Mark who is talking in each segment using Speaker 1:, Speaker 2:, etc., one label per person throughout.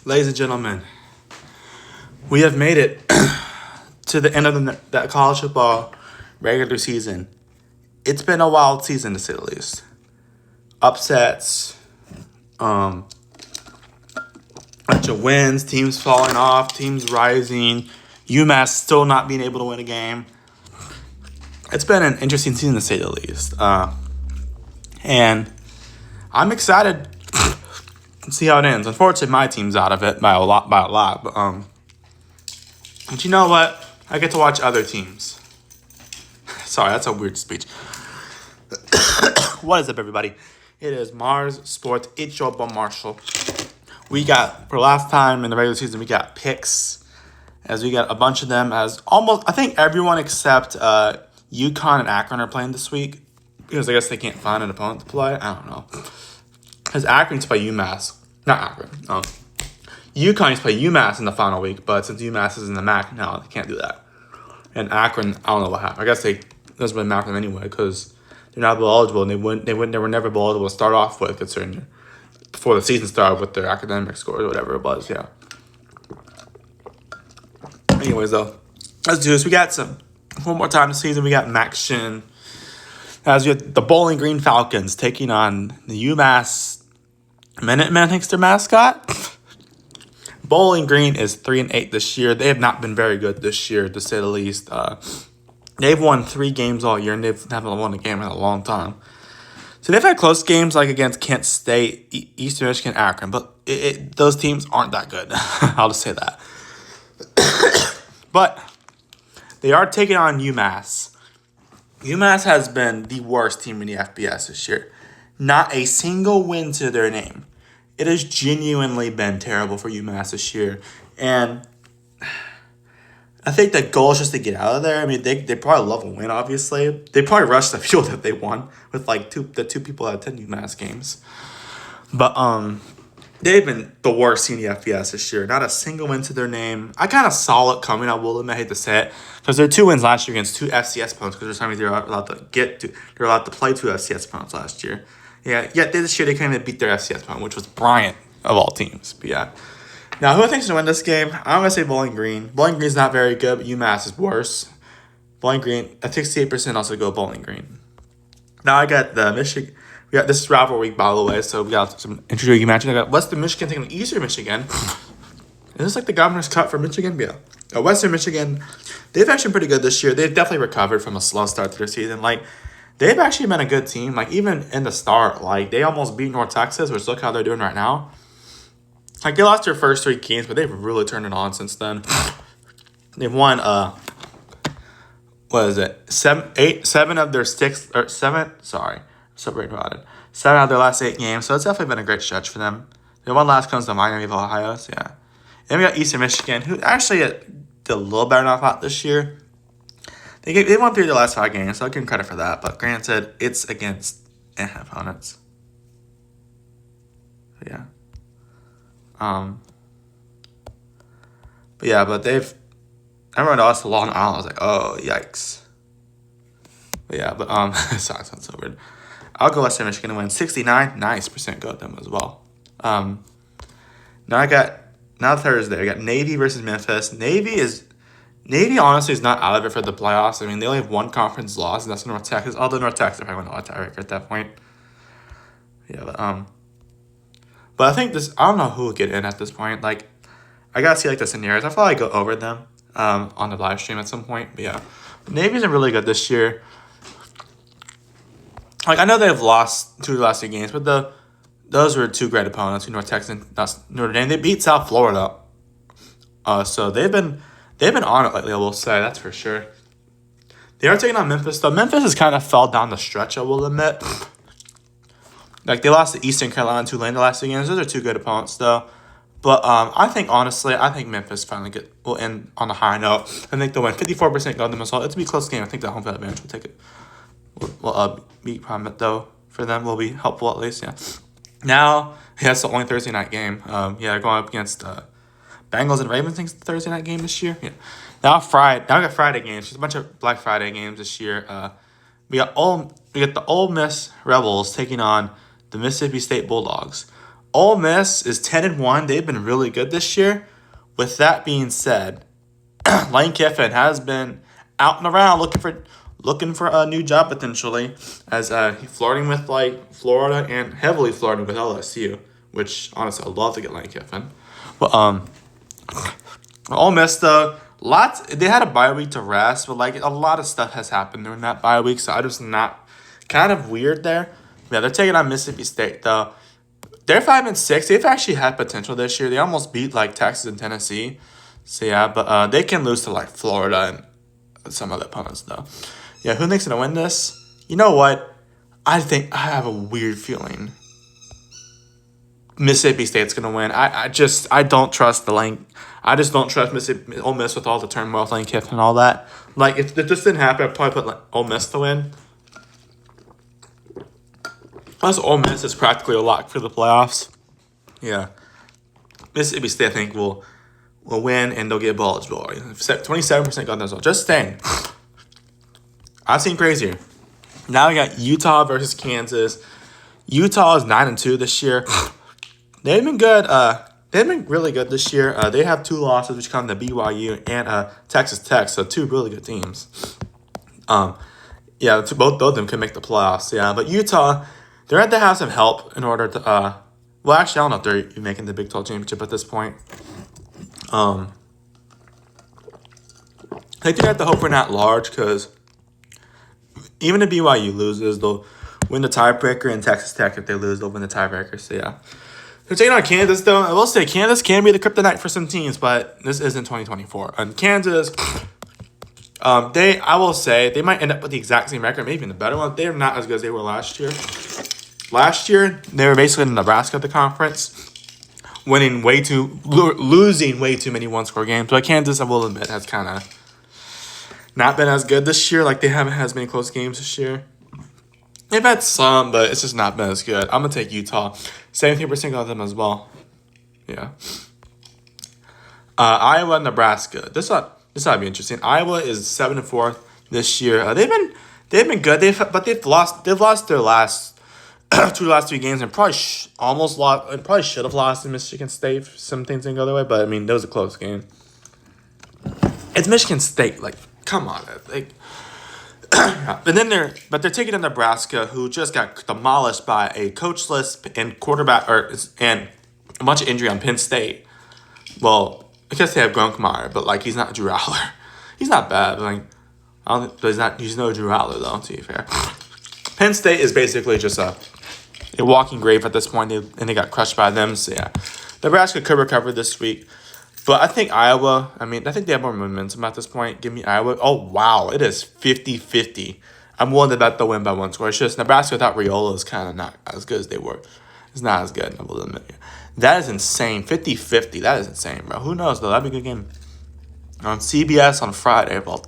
Speaker 1: Ladies and gentlemen, we have made it to the end of that college football regular season. It's been a wild season, to say the least. Upsets, bunch of wins, teams falling off, teams rising, UMass still not being able to win a game. It's been an interesting season, to say the least. And I'm excited to see how it ends. Unfortunately, my team's out of it by a lot. But you know what? I get to watch other teams. Sorry, that's a weird speech. What is up, everybody? It is Mars Sports. It's your boy Marshall. We got, for last time in the regular season, we got picks. As we got a bunch of them, as almost, I think everyone except UConn and Akron are playing this week. Because I guess they can't find an opponent to play. I don't know. Because Akron used to play UMass. Not Akron. UConn used to play UMass in the final week, but since UMass is in the MAC now, they can't do that. And Akron, I don't know what happened. I guess it doesn't really matter anyway because they're not bowl eligible, and they were never bowl eligible to start off with, considering before the season started with their academic scores or whatever it was. Yeah. Anyways, though, let's do this. We got one more time this season. We got Max Shin. As we have the Bowling Green Falcons taking on the UMass Minutemen, I think is their mascot. Bowling Green is 3-8 this year. They have not been very good this year, to say the least. They've won 3 games all year, and they haven't won a game in a long time. So they've had close games like against Kent State, Eastern Michigan, Akron, but those teams aren't that good. I'll just say that. But they are taking on UMass. UMass has been the worst team in the FBS this year. Not a single win to their name. It has genuinely been terrible for UMass this year. And I think the goal is just to get out of there. I mean, they probably love a win, obviously. They probably rushed the field that they won with like the two people that attend UMass games. But they've been the worst in the FBS this year. Not a single win to their name. I kind of saw it coming. I will admit, I hate to say it, because their 2 wins last year against 2 FCS opponents. Because they're allowed to play 2 FCS opponents last year. Yeah. This year they couldn't even beat their FCS opponent, which was Bryant of all teams. But yeah. Now, who I think is going to win this game? I'm going to say Bowling Green. Bowling Green's not very good, but UMass is worse. Bowling Green, at 68% also go Bowling Green. Now I got the Michigan. We got this is rivalry week, by the way, so we got some intriguing matches. I got Western Michigan taking on Eastern Michigan. Is this like the Governor's Cup for Michigan? Yeah. Western Michigan, they've actually been pretty good this year. They've definitely recovered from a slow start to their season. Like, they've actually been a good team. Like, even in the start, like, they almost beat North Texas, which look how they're doing right now. Like, they lost their first 3 games, but they've really turned it on since then. They've won, what is it? 7 of their 6, or 7, sorry. Separated about it. 7 out of their last 8 games, so it's definitely been a great stretch for them. The one last comes to Miami of Ohio, so yeah. Then we got Eastern Michigan, who actually did a little better than I thought this year. They won 3 of their last 5 games, so I'll give them credit for that. But granted, it's against opponents. So yeah. But everyone lost to Long Island. I was like, oh yikes. But yeah, sorry, sounds so weird. I'll go Western Michigan to win 69%. Nice percent go with them as well. Now Thursday, I got Navy versus Memphis. Navy honestly is not out of it for the playoffs. I mean, they only have 1 conference loss, and that's North Texas. Although North Texas probably won a tiebreaker at that point. Yeah, but I think I don't know who will get in at this point. Like, I gotta see like the scenarios. I feel like I go over them on the live stream at some point. But yeah, Navy's been really good this year. Like, I know they've lost 2 of the last 3 games, but those were 2 great opponents. North Texas and Notre Dame. They beat South Florida. So they've been on it lately, I will say, that's for sure. They are taking on Memphis, though. Memphis has kind of fell down the stretch, I will admit. Like, they lost to Eastern Carolina and Tulane the last 2 games. Those are 2 good opponents, though. But I think Memphis finally will end on a high note. I think they'll win 54% go them as well. It'll be a close game. I think the home field advantage will take it. Will be prominent, though, for them. Will be helpful, at least, yeah. Now, that's the only Thursday night game. Going up against Bengals and Ravens, I think it's the Thursday night game this year. Yeah. Now I got Friday games. There's a bunch of Black Friday games this year. We got the Ole Miss Rebels taking on the Mississippi State Bulldogs. Ole Miss is 10-1. They've been really good this year. With that being said, Lane Kiffin has been out and around looking for a new job potentially, as he's flirting with like Florida and heavily flirting with LSU, which honestly I'd love to get Lane Kiffin. But Ole Miss though, they had a bye week to rest, but like a lot of stuff has happened during that bye week, so I just not kind of weird there. Yeah, they're taking on Mississippi State though. They're 5-6. They've actually had potential this year. They almost beat like Texas and Tennessee. So yeah, but they can lose to like Florida and some other opponents though. Yeah, who thinks gonna win this? You know what? I think I have a weird feeling Mississippi State's gonna win. I don't trust the Lane. I just don't trust Mississippi Ole Miss with all the turmoil with Lane Kiffin and all that. Like if this didn't happen, I'd probably put Ole Miss to win. Plus, Ole Miss is practically a lock for the playoffs. Yeah, Mississippi State I think will win and they'll get bowl eligible. 27% got themselves. Just saying. I've seen crazier. Now we got Utah versus Kansas. Utah is 9-2 this year. They've been good. They've been really good this year. They have 2 losses, which come to BYU and Texas Tech. So 2 really good teams. Yeah, both of them could make the playoffs. Yeah, but Utah, they're going to have some help in order to. Well, actually, I don't know if they're making the Big 12 championship at this point. I think they have to hope for not large because even if BYU loses, they'll win the tiebreaker, and Texas Tech, if they lose, they'll win the tiebreaker. So, yeah. They're taking on Kansas, though. I will say Kansas can be the kryptonite for some teams, but this isn't 2024. And Kansas, I will say, they might end up with the exact same record, maybe even the better one. They're not as good as they were last year. Last year, they were basically in Nebraska at the conference, losing way too many one-score games. But Kansas, I will admit, has kind of not been as good this year. Like, they haven't had as many close games this year. They've had some, but it's just not been as good. I'm going to take Utah. 17% of them as well. Yeah. Iowa, Nebraska. This ought to be interesting. Iowa is 7-4 this year. They've been good. But they've lost their last 3 games and probably almost lost. And probably should have lost to Michigan State. Some things didn't go their way, but I mean that was a close game. It's Michigan State. Like, come on, like. And then they're taking on Nebraska, who just got demolished by a coachless and quarterback and a bunch of injury on Penn State. Well, I guess they have Gronkmeyer, but like he's not Drew Aller. He's not bad, but like he's no Drew Aller though. To be fair, Penn State is basically just a walking grave at this point, and they got crushed by them. So yeah, Nebraska could recover this week. But I think Iowa, I think they have more momentum at this point. Give me Iowa. Oh, wow. It is 50-50. I'm willing to bet they'll win by 1 score. It's just Nebraska without Raiola is kind of not as good as they were. It's not as good. I will admit. That is insane. 50-50. That is insane, bro. Who knows, though? That'd be a good game. On CBS on Friday. Well,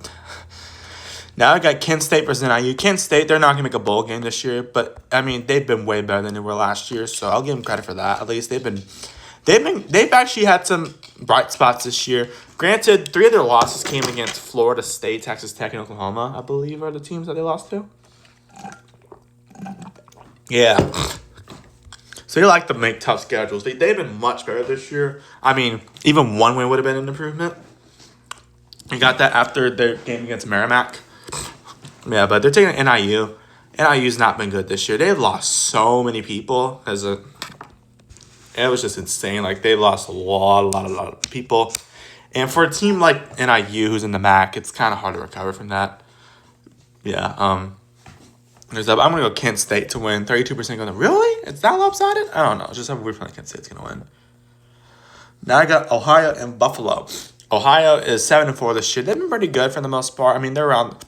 Speaker 1: now I got Kent State versus NIU. Kent State, they're not going to make a bowl game this year. But, I mean, they've been way better than they were last year. So I'll give them credit for that. At least they've actually had some bright spots this year. Granted, 3 of their losses came against Florida State, Texas Tech, and Oklahoma, I believe, are the teams that they lost to. Yeah. So they like to make tough schedules. They've been much better this year. I mean, even 1 win would have been an improvement. You got that after their game against Merrimack. Yeah, but they're taking NIU. NIU's not been good this year. They've lost so many people it was just insane. Like, they lost a lot of people. And for a team like NIU, who's in the MAC, it's kind of hard to recover from that. Yeah. I'm going to go Kent State to win. 32% going to. Really? It's that lopsided? I don't know. Just have a weird feeling Kent State's going to win. Now I got Ohio and Buffalo. Ohio is 7-4 this year. They've been pretty good for the most part. I mean, they're about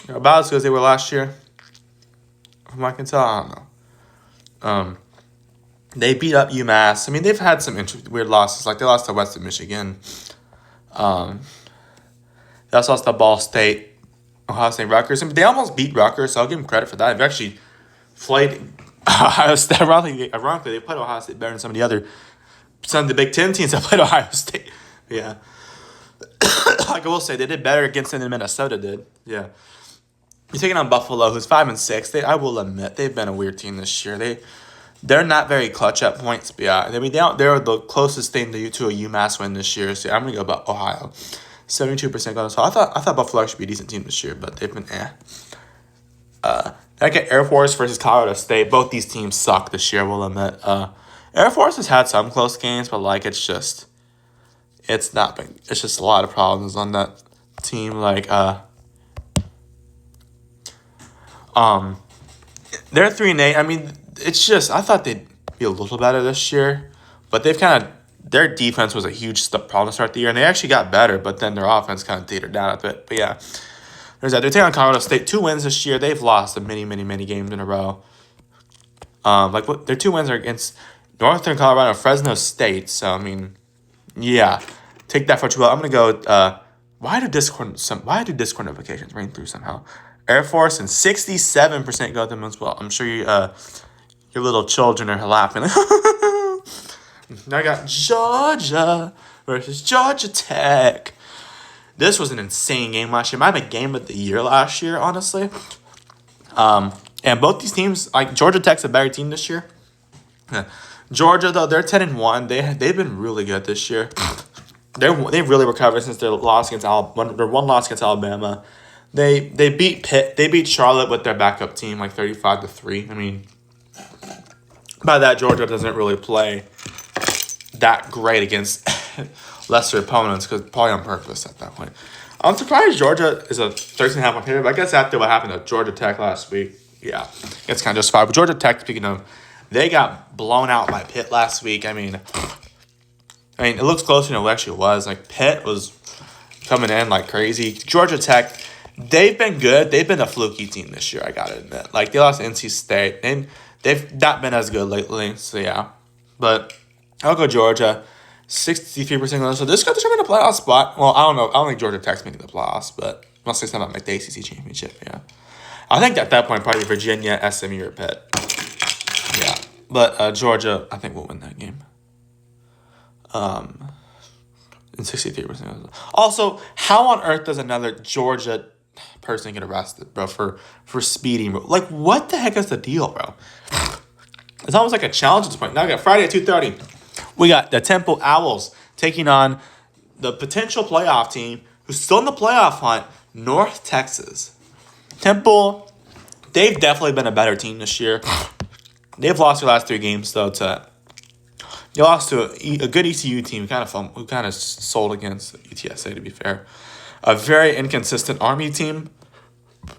Speaker 1: as good as they were last year. From what I can tell, I don't know. They beat up UMass. I mean, they've had some weird losses. Like, they lost to Western Michigan. They also lost to Ball State, Ohio State, Rutgers. I mean, they almost beat Rutgers, so I'll give them credit for that. They've actually played Ohio State. Ironically, they played Ohio State better than some of the Big Ten teams that played Ohio State. Yeah. Like I will say, they did better against them than Minnesota did. Yeah. You're taking on Buffalo, who's 5-6. I will admit, they've been a weird team this year. They're not very clutch at points, but yeah, I mean they're the closest thing to a UMass win this year. So I'm gonna go about Ohio, 72% going. So I thought Buffalo should be a decent team this year, but they've been I get Air Force versus Colorado State. Both these teams suck this year. We'll admit. Air Force has had some close games, but like it's not been. It's just a lot of problems on that team. They're 3-8. I mean, it's just I thought they'd be a little better this year, but their defense was a huge problem to start the year, and they actually got better, but then their offense kind of teetered down a bit. But yeah, there's that. They're taking on Colorado State. 2 wins this year. They've lost many games in a row. Their 2 wins are against Northern Colorado and Fresno State. So I mean, yeah, take that for what you will. I'm gonna go. Why do Discord notifications ring through somehow? Air Force and 67% go with them as well. I'm sure your little children are laughing. Now I got Georgia versus Georgia Tech. This was an insane game last year. Might have been game of the year last year, honestly. And both these teams, like Georgia Tech's a better team this year. Georgia though, they're 10-1. They've been really good this year. They've really recovered since their loss against their one loss against Alabama. They beat Pitt. They beat Charlotte with their backup team like 35-3. I mean, by that Georgia doesn't really play that great against lesser opponents because probably on purpose at that point. I'm surprised Georgia is a 13.5 point favorite, but I guess after what happened to Georgia Tech last week, yeah, it's kind of justified. But Georgia Tech, speaking of, they got blown out by Pitt last week. I mean, it looks closer than it actually was. Like Pitt was coming in like crazy. Georgia Tech, they've been good. They've been a fluky team this year, I gotta admit. Like they lost to NC State, and they've not been as good lately. So yeah, but I'll go Georgia. 63%. So this could determine the playoff spot. Well, I don't know. I don't think Georgia Tech's making the playoffs, but must say something about the ACC championship. Yeah, I think at that point probably Virginia, SMU, or Pitt. Yeah, but Georgia, I think will win that game. And 63%. Also, how on earth does another Georgia person get arrested, bro, for speeding? Like, what the heck is the deal, bro? It's almost like a challenge at this point. Now we got Friday at 2:30. We got the Temple Owls taking on the potential playoff team who's still in the playoff hunt, North Texas. Temple, they've definitely been a better team this year. They've lost their last 3 games, though. They lost to a good ECU team who kind of sold against UTSA, to be fair. A very inconsistent Army team.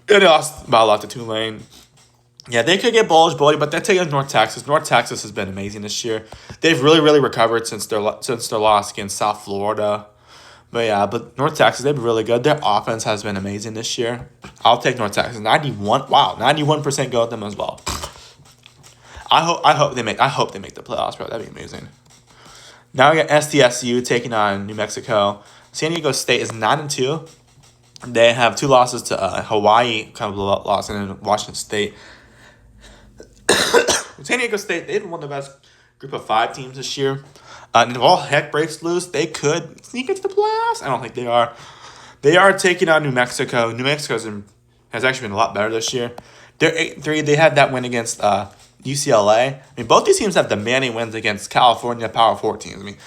Speaker 1: They lost by a lot to Tulane. Yeah, they could get bullied, but they're taking North Texas. North Texas has been amazing this year. They've really recovered since their loss against South Florida. But North Texas, they've been really good. Their offense has been amazing this year. I'll take North Texas. 91% go with them as well. I hope they make the playoffs, bro. That'd be amazing. Now we got SDSU taking on New Mexico. San Diego State is 9-2. They have 2 losses to Hawaii, kind of loss, and then Washington State. San Diego State, they've been one of the best group of 5 teams this year. And if all heck breaks loose, they could sneak into the playoffs. I don't think they are. They are taking on New Mexico. New Mexico has actually been a lot better this year. They're 8-3. They had that win against UCLA. I mean, both these teams have demanding wins against California Power 4 teams. I mean,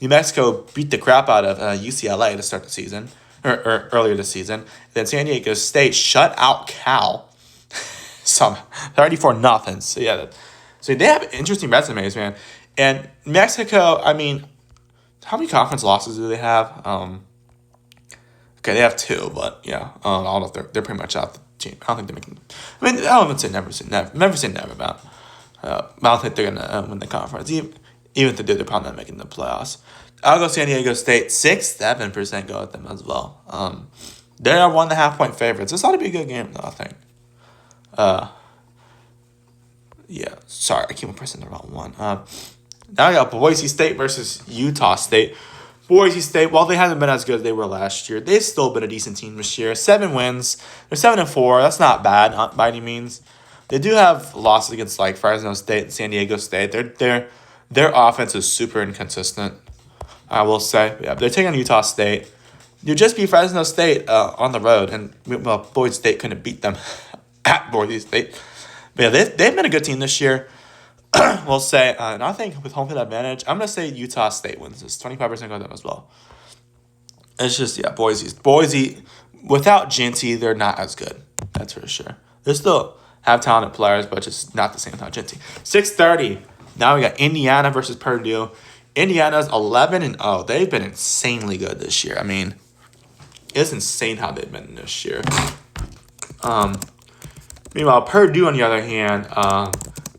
Speaker 1: New Mexico beat the crap out of UCLA to start the season, or earlier this season. Then San Diego State shut out Cal. 34-0. So yeah, so they have interesting resumes, man. And Mexico, I mean, how many conference losses do they have? Okay, they have 2, but yeah, I don't know if they're pretty much out the team. I don't think they're making. I mean, I don't say never say never about. I don't think they're gonna win the conference. Even if they do, they're probably not making the playoffs. I'll go San Diego State. 7% go with them as well. They are 1.5 point favorites. This ought to be a good game, though, I think. Yeah, sorry, I keep pressing the wrong one. Now I got Boise State versus Utah State. Boise State, while they haven't been as good as they were last year, they've still been a decent team this year. 7 wins. They're 7-4. That's not bad by any means. They do have losses against like Fresno State and San Diego State. Their offense is super inconsistent, I will say. Yeah, they're taking on Utah State. You just beat Fresno State on the road, and Boise State couldn't beat them at Boise State. But yeah, they've been a good team this year. we'll say, and I think with home field advantage, I'm going to say Utah State wins this. 25% on them as well. It's just, yeah, Boise, without Ginty, they're not as good. That's for sure. They still have talented players, but just not the same without Ginty. 6:30. Now we got Indiana versus Purdue. Indiana's 11-0. They've been insanely good this year. I mean, it's insane how they've been this year. Meanwhile, Purdue, on the other hand,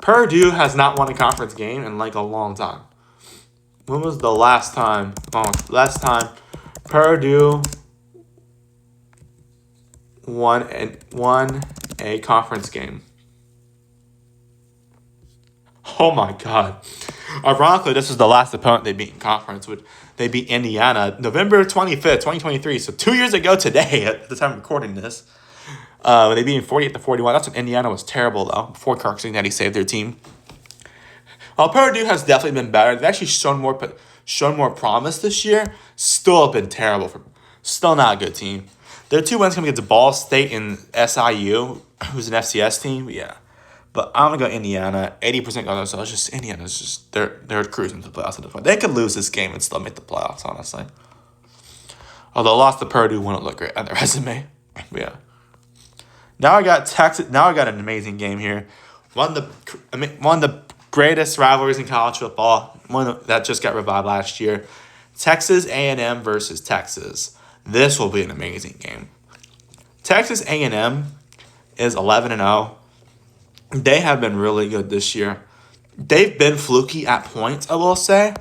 Speaker 1: Purdue has not won a conference game in like a long time. When was the last time? Last time Purdue won a conference game. Oh my God. Ironically, this was the last opponent they beat in conference. They beat Indiana November 25th, 2023. So 2 years ago today, at the time of recording this. They beat 48-41. That's when Indiana was terrible, though, before Kirk Cincinnati saved their team. While Purdue has definitely been better, they've actually shown more promise this year. Still have been terrible. Still not a good team. Their 2 wins come against Ball State and SIU, who's an FCS team. Yeah. But I'm going to go Indiana. 80% go so it's just Indiana's just they're cruising to the playoffs at this point. They could lose this game and still make the playoffs, honestly. Although lost to Purdue wouldn't look great on their resume. Yeah. Now I got Texas. Now I got an amazing game here. One of the greatest rivalries in college football. One that just got revived last year. Texas A&M versus Texas. This will be an amazing game. Texas A&M is 11-0. They have been really good this year. They've been fluky at points, I will say,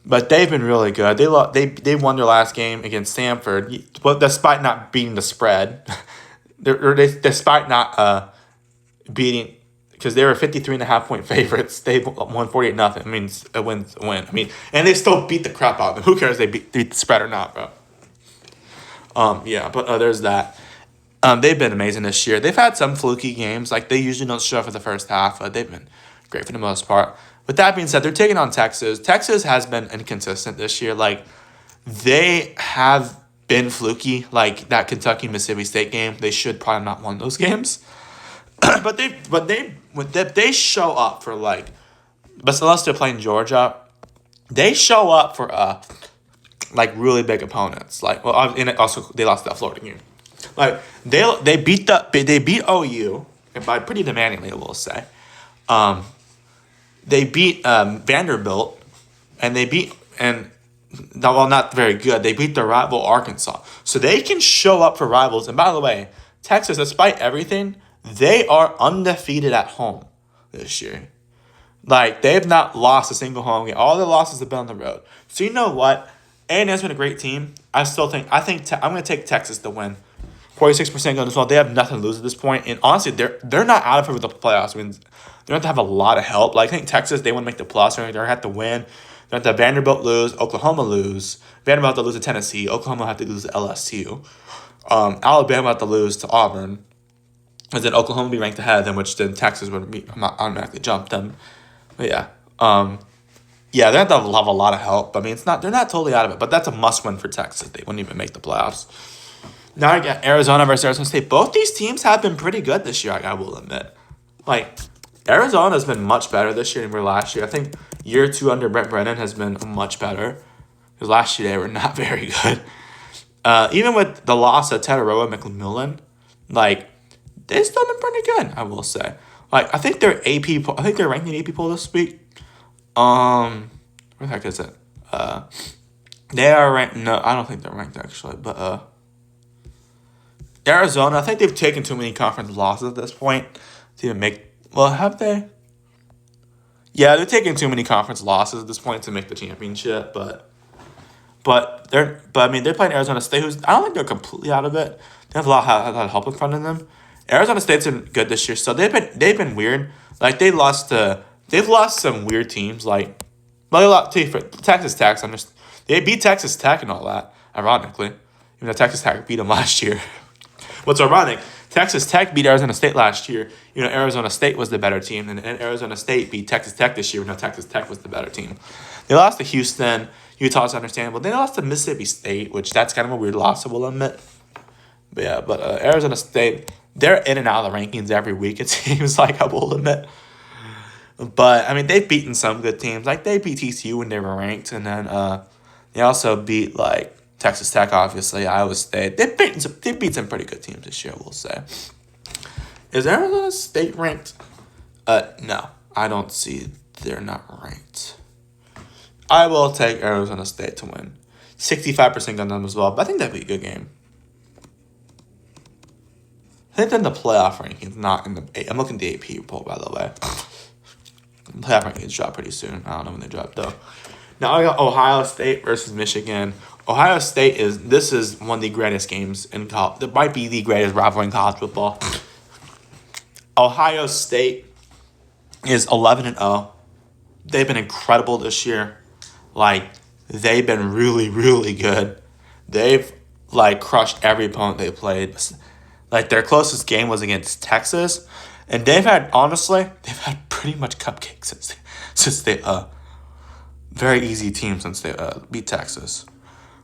Speaker 1: but they've been really good. They won their last game against Stanford, but despite not beating the spread, despite not beating, because they were 53.5-point favorites. They won 48-0. I mean, a win's a win. I mean, and they still beat the crap out of them. Who cares if they beat the spread or not, bro? Yeah, but there's that. They've been amazing this year. They've had some fluky games. Like, they usually don't show up for the first half, but they've been great for the most part. With that being said, they're taking on Texas. Texas has been inconsistent this year. Like, they have been fluky. Like, that Kentucky-Mississippi State game, they should probably not won those games. but they show up for, like, but unless they're playing Georgia, they show up for, like, really big opponents. Like, well, and also, they lost that Florida game. Like, they beat OU by pretty demandingly, I will say. They beat Vanderbilt, and not very good. They beat their rival Arkansas, so they can show up for rivals. And by the way, Texas, despite everything, they are undefeated at home this year. Like, they've not lost a single home game. All their losses have been on the road. So you know what? A&M's been a great team. I think I'm going to take Texas to win. 46% going as well. They have nothing to lose at this point. And honestly, they're not out of it with the playoffs. I mean, they don't have to have a lot of help. Like, I think Texas, they want to make the playoffs. They're going to have to win. They have to have Vanderbilt lose, Oklahoma lose. Vanderbilt have to lose to Tennessee. Oklahoma have to lose to LSU. Alabama have to lose to Auburn. And then Oklahoma will be ranked ahead of them, which then Texas would be automatically jump them. But yeah. Yeah, they have to have a lot of help. I mean, they're not totally out of it, but that's a must-win for Texas. They wouldn't even make the playoffs. Now I got Arizona versus Arizona State. Both these teams have been pretty good this year, I will admit. Like, Arizona's been much better this year than we were last year. I think year 2 under Brent Brennan has been much better. Because last year they were not very good. Even with the loss of Tataroa McMillan, like, they've still been pretty good, I will say. Like, I think they're ranked in the AP poll this week. Where the heck is it? They are ranked. No, I don't think they're ranked actually. But Arizona, I think they've taken too many conference losses at this point to even make. Well, have they? Yeah, they're taking too many conference losses at this point to make the championship. But I mean, they're playing Arizona State, who's, I don't think they're completely out of it. They have a lot of help in front of them. Arizona State's been good this year, so they've been weird. Like, they've lost some weird teams. Like, well, they lost to Texas Tech. They beat Texas Tech and all that. Ironically, even though Texas Tech beat them last year. What's ironic? Texas Tech beat Arizona State last year. You know, Arizona State was the better team, and Arizona State beat Texas Tech this year. No, Texas Tech was the better team. They lost to Houston. Utah's understandable. They lost to Mississippi State, which that's kind of a weird loss, I will admit. But yeah, Arizona State, they're in and out of the rankings every week, it seems like, I will admit. But I mean, they've beaten some good teams. Like they beat TCU when they were ranked, and then they also beat like Texas Tech, obviously Iowa State. They beat some pretty good teams this year. We'll say. Is Arizona State ranked? No, I don't see. They're not ranked. I will take Arizona State to win. 65% on them as well, but I think that'd be a good game. I think they're in the playoff rankings, not in the. I'm looking at the AP poll, by the way. Playoff rankings drop pretty soon. I don't know when they drop though. Now I got Ohio State versus Michigan. Ohio State is one of the greatest games in college. It might be the greatest rivalry in college football. Ohio State is 11-0. They've been incredible this year. Like they've been really, really good. They've like crushed every opponent they played. Like their closest game was against Texas, and they've had pretty much cupcakes since they very easy team since they beat Texas.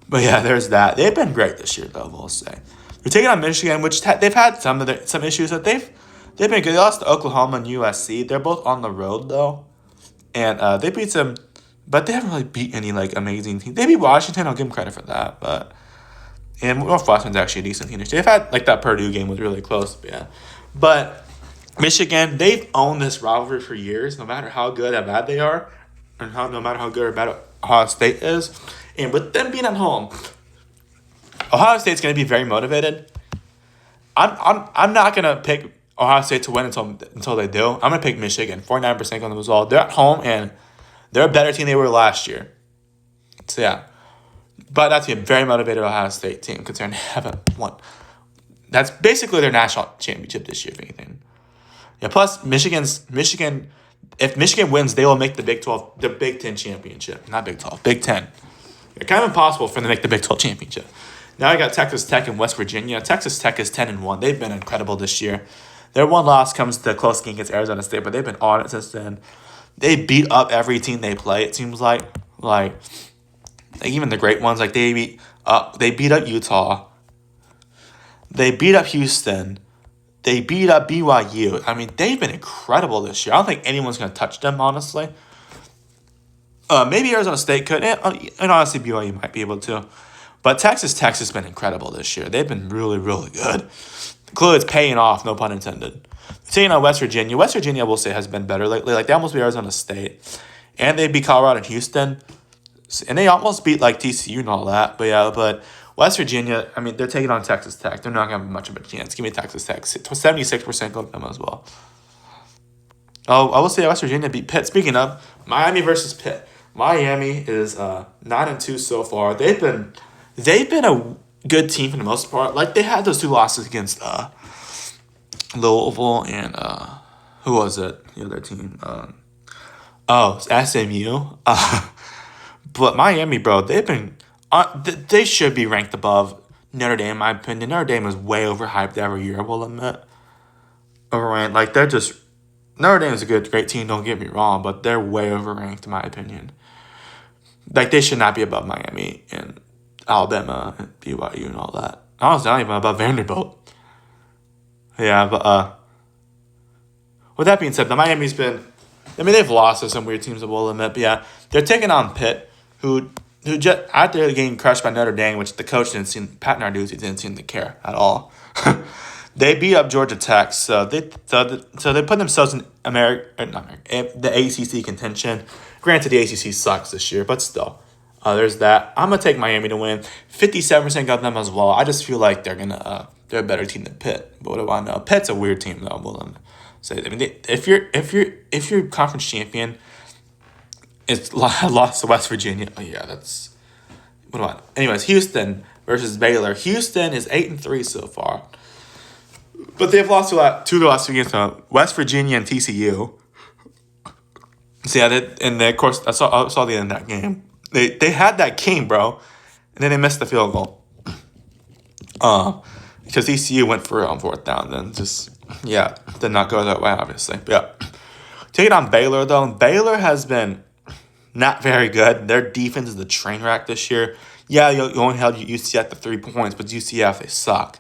Speaker 1: But yeah, there's that. They've been great this year, though. We'll say they're taking on Michigan, which they've had some issues, but they've been good. They lost to Oklahoma and USC. They're both on the road though, and they beat some, but they haven't really beat any like amazing teams. They beat Washington. I'll give them credit for that, but. And Northwestern's actually a decent team. They've had, like, that Purdue game was really close. But yeah. But Michigan, they've owned this rivalry for years, no matter how good or bad they are, and no matter how good or bad Ohio State is. And with them being at home, Ohio State's going to be very motivated. I'm not going to pick Ohio State to win until they do. I'm going to pick Michigan, 49% on them as well. They're at home, and they're a better team than they were last year. So, yeah. But that's a very motivated Ohio State team considering they haven't won. That's basically their national championship this year, if anything. Yeah. Plus, Michigan. If Michigan wins, they will make the Big 10 championship, not Big 12, Big 10. It's kind of impossible for them to make the Big 12 championship. Now I got Texas Tech and West Virginia. Texas Tech is 10-1. They've been incredible this year. Their one loss comes to a close game against Arizona State, but they've been on it since then. They beat up every team they play. It seems like even the great ones, like they beat up Utah. They beat up Houston. They beat up BYU. I mean, they've been incredible this year. I don't think anyone's going to touch them, honestly. Maybe Arizona State could, and honestly, BYU might be able to. But Texas Tech has been incredible this year. They've been really, really good. Clearly, it's paying off, no pun intended. Taking on West Virginia. West Virginia, I will say, has been better lately. Like, they almost beat Arizona State. And they beat Colorado and Houston. And they almost beat like TCU and all that. But West Virginia, I mean, they're taking on Texas Tech. They're not going to have much of a chance. Give me Texas Tech. 76% of them as well. Oh, I will say West Virginia beat Pitt. Speaking of, Miami versus Pitt. Miami is 9-2 so far. They've been a good team for the most part. Like, they had those two losses against Louisville and who was it? The other team. SMU. But Miami, bro, they've been they should be ranked above Notre Dame, in my opinion. Notre Dame is way overhyped every year, I will admit. Overranked. Like, Notre Dame is a great team, don't get me wrong, but they're way overranked, in my opinion. Like, they should not be above Miami and Alabama and BYU and all that. Honestly, not even above Vanderbilt. Yeah, but with that being said, the Miami's been, I mean, they've lost to some weird teams, I will admit, but yeah, they're taking on Pitt, who just after getting crushed by Notre Dame, which the coach Pat Narduzzi didn't seem to care at all. They beat up Georgia Tech, so they put themselves in the ACC contention. Granted, the ACC sucks this year, but still, there's that. I'm gonna take Miami to win. 57% got them as well. I just feel like they're a better team than Pitt. But what do I know? Pitt's a weird team though. Well, say, I mean, if you're conference champion. It's lost to West Virginia. Oh, yeah, that's... What do I... Anyways, Houston versus Baylor. Houston is 8-3 so far. But they've lost two losses against West Virginia and TCU. So, yeah, of course, I saw the end of that game. They had that game, bro. And then they missed the field goal. Because TCU went for it on fourth down. Then just, yeah, did not go that way, obviously. But, yeah. Taking on Baylor, though. Baylor has been... not very good. Their defense is a train wreck this year. Yeah, you only held UCF to 3 points, but UCF, they suck.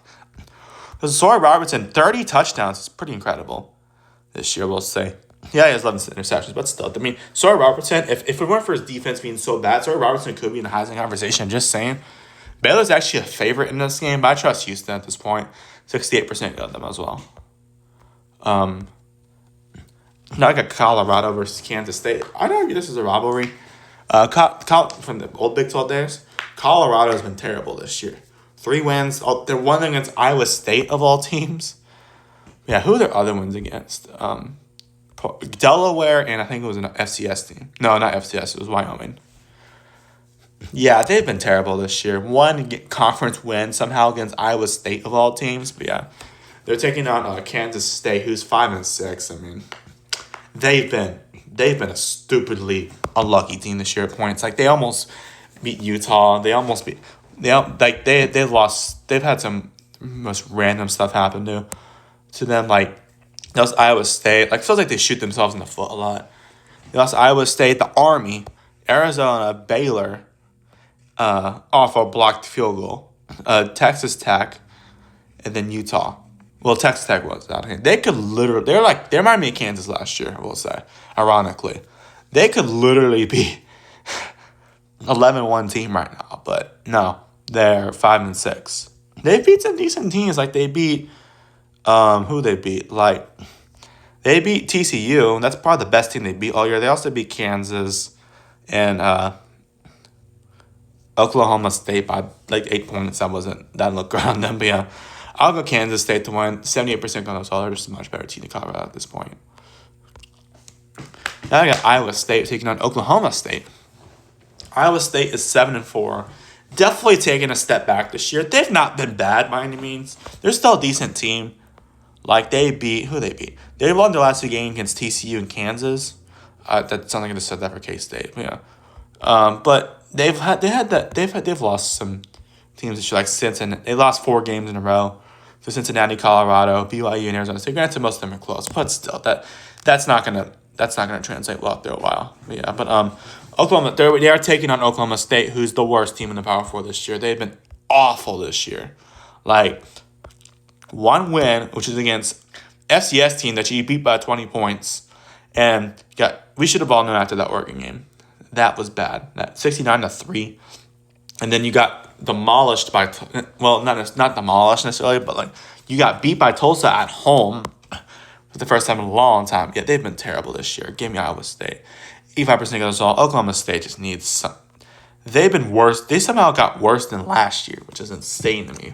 Speaker 1: So Sawyer Robertson, 30 touchdowns. It's pretty incredible this year, we'll say. Yeah, he has 11 interceptions, but still, I mean, Sawyer Robertson, if it weren't for his defense being so bad, Sawyer Robertson could be in the Heisman conversation. Just saying. Baylor's actually a favorite in this game, but I trust Houston at this point. 68% got them as well. Now I got Colorado versus Kansas State. I'd argue this is a rivalry. From the old Big 12 days, Colorado has been terrible this year. 3 wins. They're one against Iowa State of all teams. Yeah, who are their other ones against? Delaware, and I think it was an FCS team. No, not FCS. It was Wyoming. Yeah, they've been terrible this year. One conference win somehow against Iowa State of all teams. But yeah, they're taking on Kansas State, who's 5-6. I mean, they've been a stupidly unlucky team this year at points. Like they almost beat Utah. They almost beat. They lost. They've had some most random stuff happen to them. Like that was Iowa State. Like it feels like they shoot themselves in the foot a lot. They lost Iowa State, the Army, Arizona, Baylor, off a blocked field goal, Texas Tech, and then Utah. Well, Texas Tech was out here. They could literally. They remind me of Kansas last year. I will say, ironically, they could literally be 11-1 team right now, but no, they're 5-6. They beat some decent teams. Like they beat, who they beat? Like they beat TCU. That's probably the best team they beat all year. They also beat Kansas and Oklahoma State by like 8 points. That looked good on them, but yeah. I'll go Kansas State to win. 78% on those. They're just a much better team than Colorado at this point. Now I got Iowa State taking on Oklahoma State. Iowa State is 7-4. Definitely taking a step back this year. They've not been bad by any means. They're still a decent team. Like they beat They won their last 2 games against TCU and Kansas. That sounds like I just said that for K-State. Yeah. But they've lost some teams this year, like Cincinnati. They lost 4 games in a row. So Cincinnati, Colorado, BYU, and Arizona State. Granted, most of them are close, but still, that's not gonna translate well after a while. But yeah, but Oklahoma, they are taking on Oklahoma State, who's the worst team in the Power 4 this year. They've been awful this year. Like 1 win, which is against FCS team that you beat by 20 points, and we should have all known after that Oregon game. That was bad. That 69-3, and then you got demolished by, not demolished necessarily, but like you got beat by Tulsa at home for the first time in a long time. Yeah, they've been terrible this year. Give me Iowa State. 85% of us all. Oklahoma State just needs some. They've been worse. They somehow got worse than last year, which is insane to me.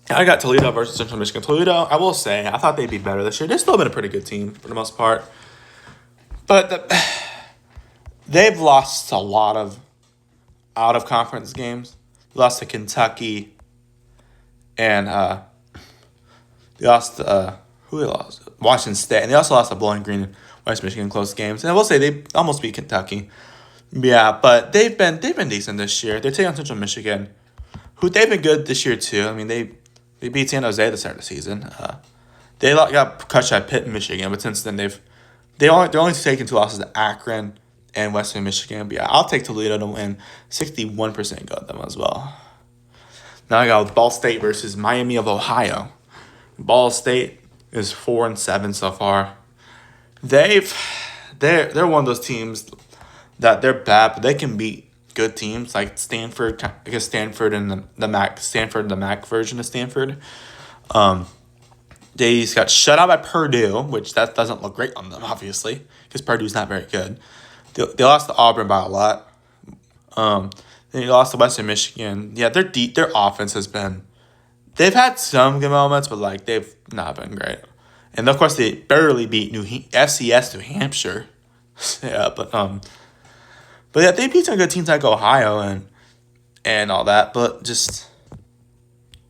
Speaker 1: I got Toledo versus Central Michigan. Toledo, I will say, I thought they'd be better this year. They've still been a pretty good team for the most part. But they've lost a lot of out-of-conference games. They lost to Kentucky, and they lost who they lost? Washington State, and they also lost to Bowling Green and West Michigan close games. And I will say they almost beat Kentucky. Yeah, but they've been decent this year. They're taking on Central Michigan, who they've been good this year too. I mean, they beat San Jose at the start of the season. They got crushed by Pitt and Michigan, but since then they're only taking 2 losses to Akron and Western Michigan. But yeah, I'll take Toledo to win. 61% got them as well. Now I got Ball State versus Miami of Ohio. Ball State is 4-7 so far. They're one of those teams that they're bad, but they can beat good teams like Stanford. I guess Stanford and the MAC version of Stanford. They got shut out by Purdue, which that doesn't look great on them, obviously, because Purdue's not very good. They lost to Auburn by a lot. Then they lost to Western Michigan. Yeah, their offense has been. They've had some good moments, but like they've not been great. And of course, they barely beat FCS New Hampshire. Yeah, but yeah, they beat some good teams like Ohio and all that. But just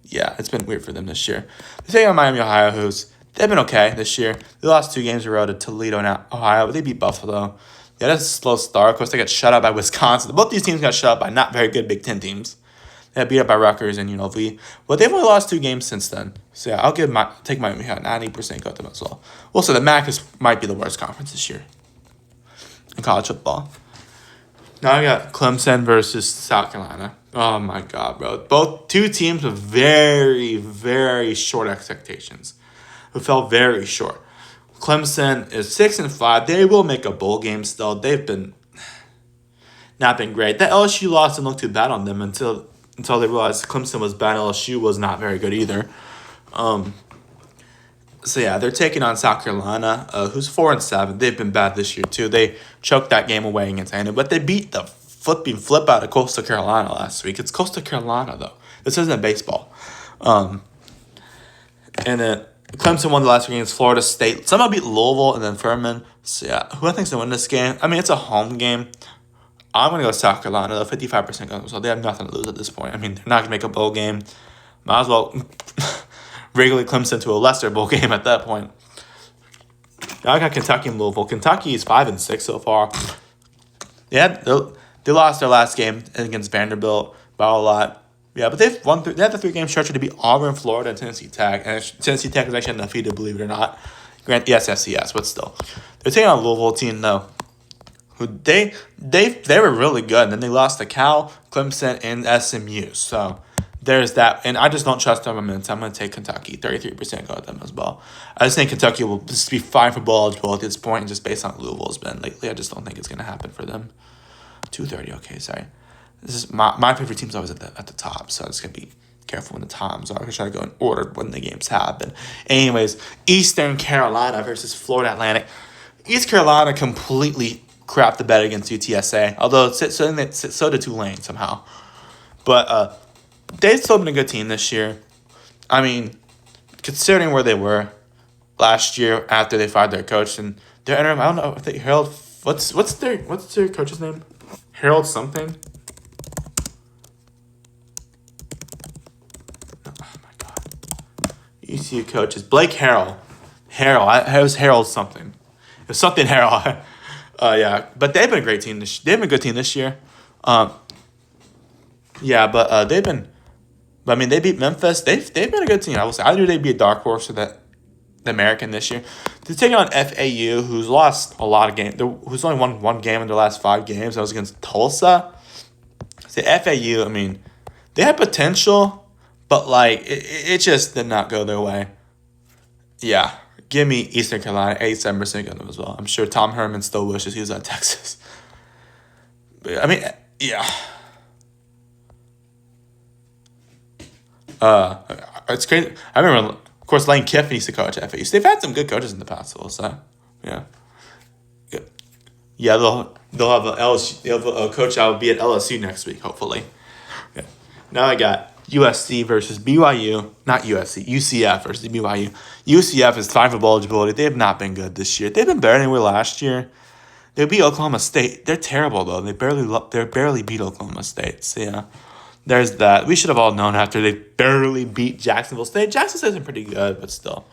Speaker 1: yeah, it's been weird for them this year. They take on Miami, Ohio, they've been okay this year. They lost 2 games in a row to Toledo and Ohio, but they beat Buffalo. Yeah, that's a slow start. Of course, they got shut out by Wisconsin. Both these teams got shut out by not very good Big Ten teams. They got beat up by Rutgers and UNLV. But they've only lost 2 games since then. So yeah, I'll take Miami at 90% got them as well. Also, the MAC might be the worst conference this year in college football. Now I got Clemson versus South Carolina. Oh my God, bro. Both two teams with very, very short expectations. Who fell very short. Clemson is 6-5. They will make a bowl game still. They've been not been great. That LSU loss didn't look too bad on them until they realized Clemson was bad. LSU was not very good either. So yeah, they're taking on South Carolina, who's 4-7. They've been bad this year too. They choked that game away against Anna, but they beat the flip out of Coastal Carolina last week. It's Coastal Carolina though. This isn't baseball. And then Clemson won the last week against Florida State. Somehow beat Louisville and then Furman. So yeah, who I think's gonna win this game? I mean, it's a home game. I'm gonna go South Carolina though. 55% going, so they have nothing to lose at this point. I mean, they're not gonna make a bowl game. Might as well regularly Clemson to a lesser bowl game at that point. Now I got Kentucky and Louisville. Kentucky is 5-6 so far. Yeah, they lost their last game against Vanderbilt by a lot. Yeah, but they've won. They had the 3-game stretch to beat Auburn, Florida, and Tennessee Tech. And Tennessee Tech is actually undefeated, believe it or not. Yes, FCS, but still, they're taking on a Louisville team though. Who they were really good, and then they lost to Cal, Clemson, and SMU. So there's that, and I just don't trust their momentum. I'm going to take Kentucky. 33% go with them as well. I just think Kentucky will just be fine for bowl eligible at this point, and just based on Louisville's been lately, I just don't think it's going to happen for them. 2:30. Okay, sorry. This is my favorite team's always at the top, so I'm just going to be careful when the times are. I'm going to try to go in order when the games happen. Anyways, Eastern Carolina versus Florida Atlantic. East Carolina completely crapped the bet against UTSA, although so did Tulane somehow. But they've still been a good team this year. I mean, considering where they were last year after they fired their coach and their interim, I don't know. I think Harold. What's their coach's name? Harold something. Oh my God. ECU coach is Blake Harrell. It was Harold something. It was something Harold. Yeah, but they've been a great team. They've been a good team this year. Yeah, but they've been. But I mean, they beat Memphis. They've been a good team. I will say. I knew they'd be a dark horse for the American this year. They're taking on FAU, who's lost a lot of games. Who's only won one game in their last 5 games. That was against Tulsa. So FAU, I mean, they had potential, but like it just did not go their way. Yeah, give me Eastern Carolina. 87% on them as well. I'm sure Tom Herman still wishes he was at Texas. But, I mean, yeah. It's crazy. I remember, of course, Lane Kiffin used to coach at FAU. So they've had some good coaches in the past, so yeah. Yeah, they'll have a coach that will be at LSU next week, hopefully. Yeah. Now I got USC versus BYU. Not USC, UCF versus BYU. UCF is fine for bowl eligibility. They have not been good this year. They've been better than they were last year. They beat Oklahoma State. They're terrible though. They barely beat Oklahoma State. So yeah. There's that. We should have all known after they barely beat Jacksonville State. Jacksonville State isn't pretty good, but still.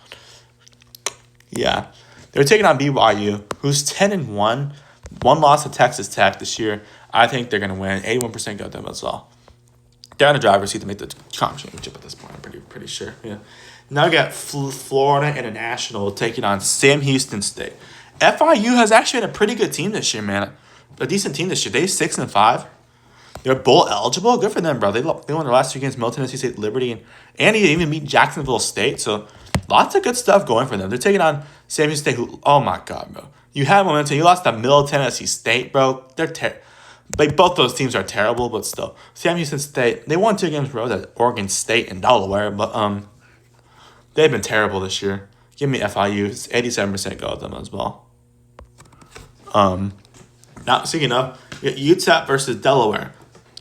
Speaker 1: Yeah. They're taking on BYU, who's 10-1. One loss to Texas Tech this year. I think they're going to win. 81% got them as well. They're on the driver's seat to make the conference championship at this point. I'm pretty sure. Yeah. Now I got Florida International taking on Sam Houston State. FIU has actually been a pretty good team this year, man. A decent team this year. They're 6-5. They're bowl eligible. Good for them, bro. They won their last 2 games, Middle Tennessee State, Liberty, and they even beat Jacksonville State. So lots of good stuff going for them. They're taking on Sam Houston State, who, oh my God, bro. You had momentum. You lost to Middle Tennessee State, bro. They're like both those teams are terrible, but still. Sam Houston State, they won 2 games in a row at Oregon State and Delaware, but they've been terrible this year. Give me FIU. 87% go with them as well. Now speaking of UTEP versus Delaware.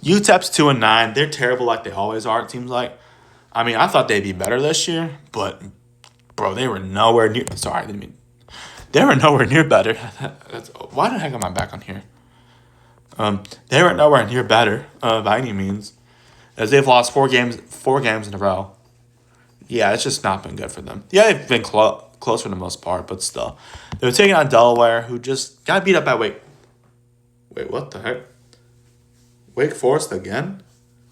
Speaker 1: UTEP's 2-9. They're terrible like they always are, it seems like. I mean, I thought they'd be better this year, but, bro, they were nowhere near... Sorry, they were nowhere near better. Why the heck am I back on here? They were nowhere near better by any means, as they've lost 4 games in a row. Yeah, it's just not been good for them. Yeah, they've been close for the most part, but still. They were taking on Delaware, who just got beat up by Wait, what the heck? Wake Forest again?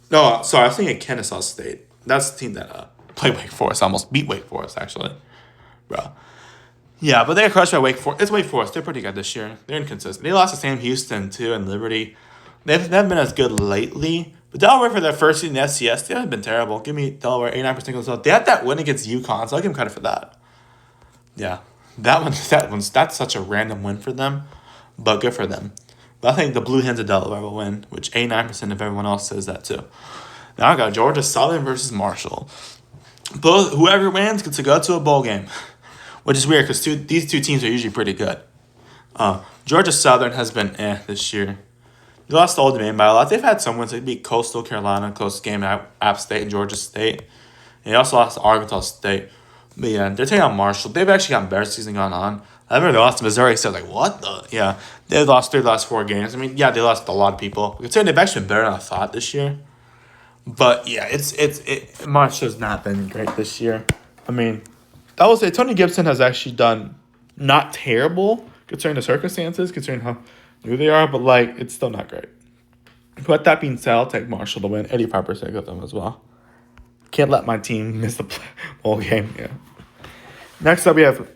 Speaker 1: No, sorry, I was thinking Kennesaw State. That's the team that played Wake Forest. Almost beat Wake Forest, actually. Bro. Yeah, but they got crushed by Wake Forest. It's Wake Forest. They're pretty good this year. They're inconsistent. They lost to Sam Houston, too, and Liberty. They've never been as good lately. But Delaware for their first season in the FCS, they haven't been terrible. Give me Delaware 89% of the. They had that win against UConn, so I'll give them credit for that. Yeah, that's such a random win for them, but good for them. But I think the Blue Hens of Delaware will win, which 89% of everyone else says that too. Now I got Georgia Southern versus Marshall. Both whoever wins gets to go to a bowl game, which is weird because these two teams are usually pretty good. Georgia Southern has been this year. They lost to Old Dominion by a lot. They've had some wins. They beat Coastal Carolina, close game at App State and Georgia State. And they also lost to Arkansas State. But yeah, they're taking on Marshall. They've actually gotten better season going on. I remember they lost to Missouri, so I was like, what the? Yeah, they lost 3 of the last 4 games. I mean, yeah, they lost a lot of people. Considering they've actually been better than I thought this year. But yeah, Marshall's not been great this year. I mean, I will say Tony Gibson has actually done not terrible considering the circumstances, considering how new they are, but like it's still not great. But that being said, I'll take Marshall to win 85% of them as well. Can't let my team miss the bowl game. Yeah. Next up, we have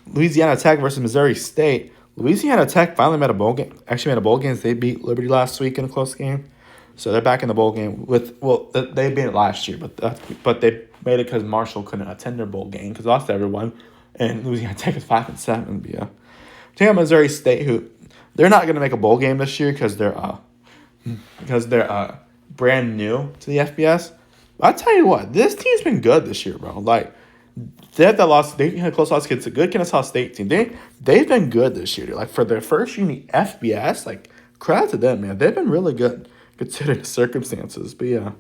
Speaker 1: Louisiana Tech versus Missouri State. Louisiana Tech finally made a bowl game. Actually, made a bowl game. They beat Liberty last week in a close game. So they're back in the bowl game they beat it last year, but they made it because Marshall couldn't attend their bowl game because they lost to everyone, and Louisiana Tech is 5-7. Yeah, take on Missouri State, who they're not going to make a bowl game this year because they're brand new to the FBS. I'll tell you what, this team's been good this year, bro. Like they had that loss, they had a close loss against a good Kennesaw State team. They've been good this year. Like for their first year in the FBS, like credit to them, man. They've been really good considering the circumstances. But yeah.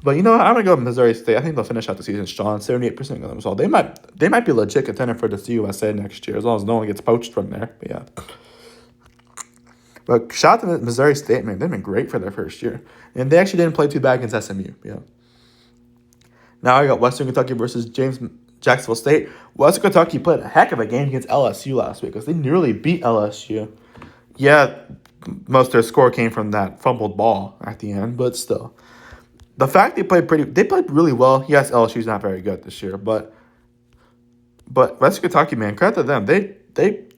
Speaker 1: But you know what? I'm gonna go with Missouri State. I think they'll finish out the season strong, 78% of them. So they might be a legit contender for the CUSA next year, as long as no one gets poached from there. But yeah. But shout out to Missouri State, man. They've been great for their first year. And they actually didn't play too bad against SMU. Yeah. Now I got Western Kentucky versus Jacksonville State. Western Kentucky played a heck of a game against LSU last week because they nearly beat LSU. Yeah, most of their score came from that fumbled ball at the end, but still. The fact they played really well. Yes, LSU's not very good this year, but Western Kentucky, man, credit to them. They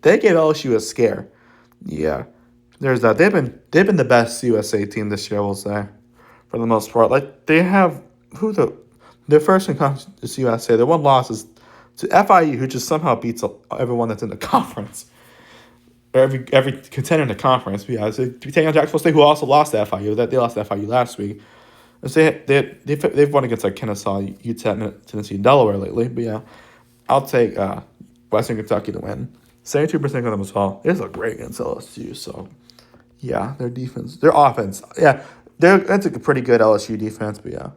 Speaker 1: gave LSU a scare. Yeah. There's that. They've been the best USA team this year, I will say, for the most part. Like they have their first in conference USA. Their one loss is to FIU, who just somehow beats everyone that's in the conference. Every contender in the conference. Yeah, so they take on Jacksonville State, who also lost to FIU. They lost to FIU last week. So they've won against like Kennesaw, UTEP, Tennessee, and Delaware lately. But yeah, I'll take Western Kentucky to win. 72% of them as well. They look great against LSU. So yeah, their offense. Yeah, that's a pretty good LSU defense. But yeah.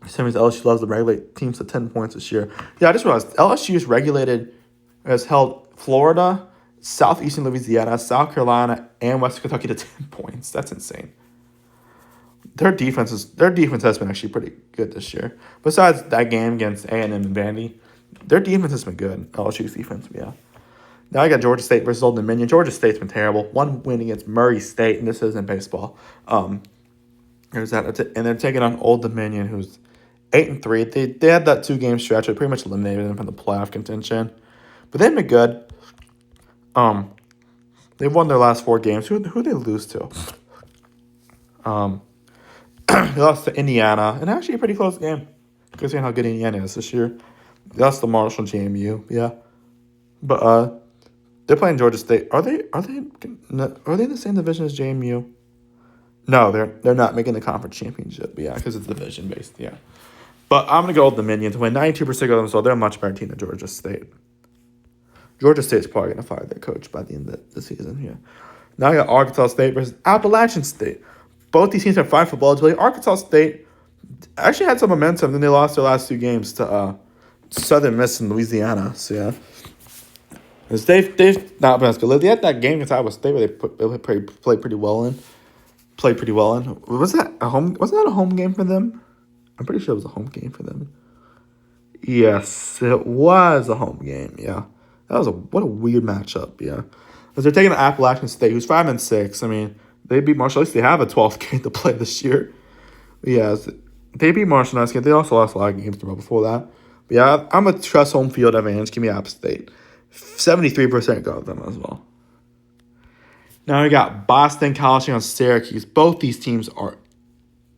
Speaker 1: Same as LSU loves to regulate teams to 10 points this year. Yeah, I just realized LSU has held Florida, Southeastern Louisiana, South Carolina, and Western Kentucky to 10 points. That's insane. Their defense has been actually pretty good this year. Besides that game against A&M and Vandy, their defense has been good. LSU's defense, yeah. Now I got Georgia State versus Old Dominion. Georgia State's been terrible. One win against Murray State, and this isn't baseball. There's that, and they're taking on Old Dominion, who's 8-3. They had that 2-game stretch that pretty much eliminated them from the playoff contention, but they've been good. They've won their last 4 games. Who they lose to? They lost to Indiana, and actually a pretty close game, considering how good Indiana is this year. They lost to Marshall, JMU, yeah, but they're playing Georgia State. Are they in the same division as JMU? No, they're not making the conference championship. Yeah, because it's division based. Yeah, but I'm gonna go with Dominion to win 92% of them. So they're a much better team than Georgia State. Georgia State's probably gonna fire their coach by the end of the season. Yeah. Now I got Arkansas State versus Appalachian State. Both these teams are fighting for ball eligibility. Arkansas State actually had some momentum. Then they lost their last 2 games to Southern Miss and Louisiana. So yeah. Because they've not been as good. They had that game against Iowa State where they played pretty well in. Played pretty well in. Wasn't that a home game for them? I'm pretty sure it was a home game for them. Yes, it was a home game. Yeah, what a weird matchup. Yeah, because they're taking the Appalachian State, who's 5-6. I mean, they beat Marshall. At least they have a 12th game to play this year. But yeah, they beat Marshall last game. They also lost a lot of games before that. But yeah, I'm a trust home field advantage. Give me App State. 73% go with them as well. Now we got Boston College on Syracuse. Both these teams are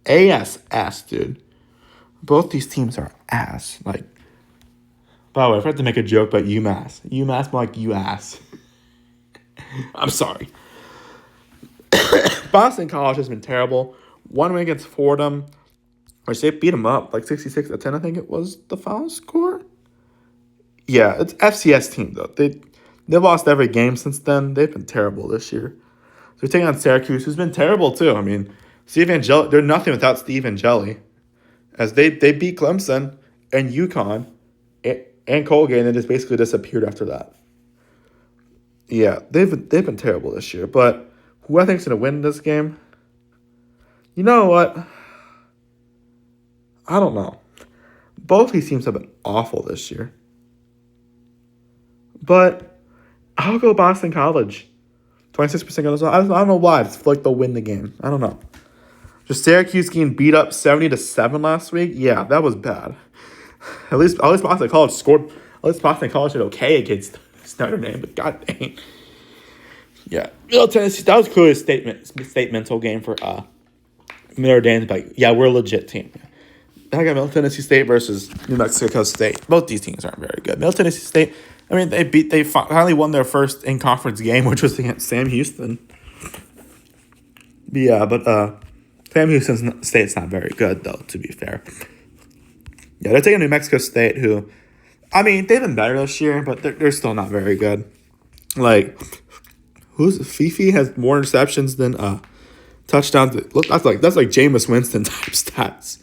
Speaker 1: ass, dude. Both these teams are ass. Like, by the way, if I have to make a joke about UMass more like you ass. I'm sorry. Boston College has been terrible. One win against Fordham, which they beat them up like 66-10. I think it was the final score. Yeah, it's FCS team though. They've lost every game since then. They've been terrible this year. So they're taking on Syracuse, who's been terrible too. I mean, Steve Angeli, they're nothing without Steve Angeli, as they beat Clemson and UConn and Colgate, and then just basically disappeared after that. Yeah, they've been terrible this year. But who I think is going to win this game? You know what? I don't know. Both these teams have been awful this year. But I'll go Boston College. 26% on this. I don't know why. I just feel like they'll win the game. I don't know. Just Syracuse getting beat up 70-7 last week. Yeah, that was bad. At least Boston College scored. At least Boston College did okay against Notre Dame. But god dang. Yeah, Middle Tennessee. That was clearly a statemental game for Notre Dame. But yeah, we're a legit team. I got Middle Tennessee State versus New Mexico State. Both these teams aren't very good. Middle Tennessee State. I mean, they finally won their first in-conference game, which was against Sam Houston. Yeah, but Sam Houston State's not very good, though, to be fair. Yeah, they're taking New Mexico State, who, I mean, they've been better this year, but they're still not very good. Like, Fifi has more interceptions than touchdowns. That's like Jameis Winston type stats.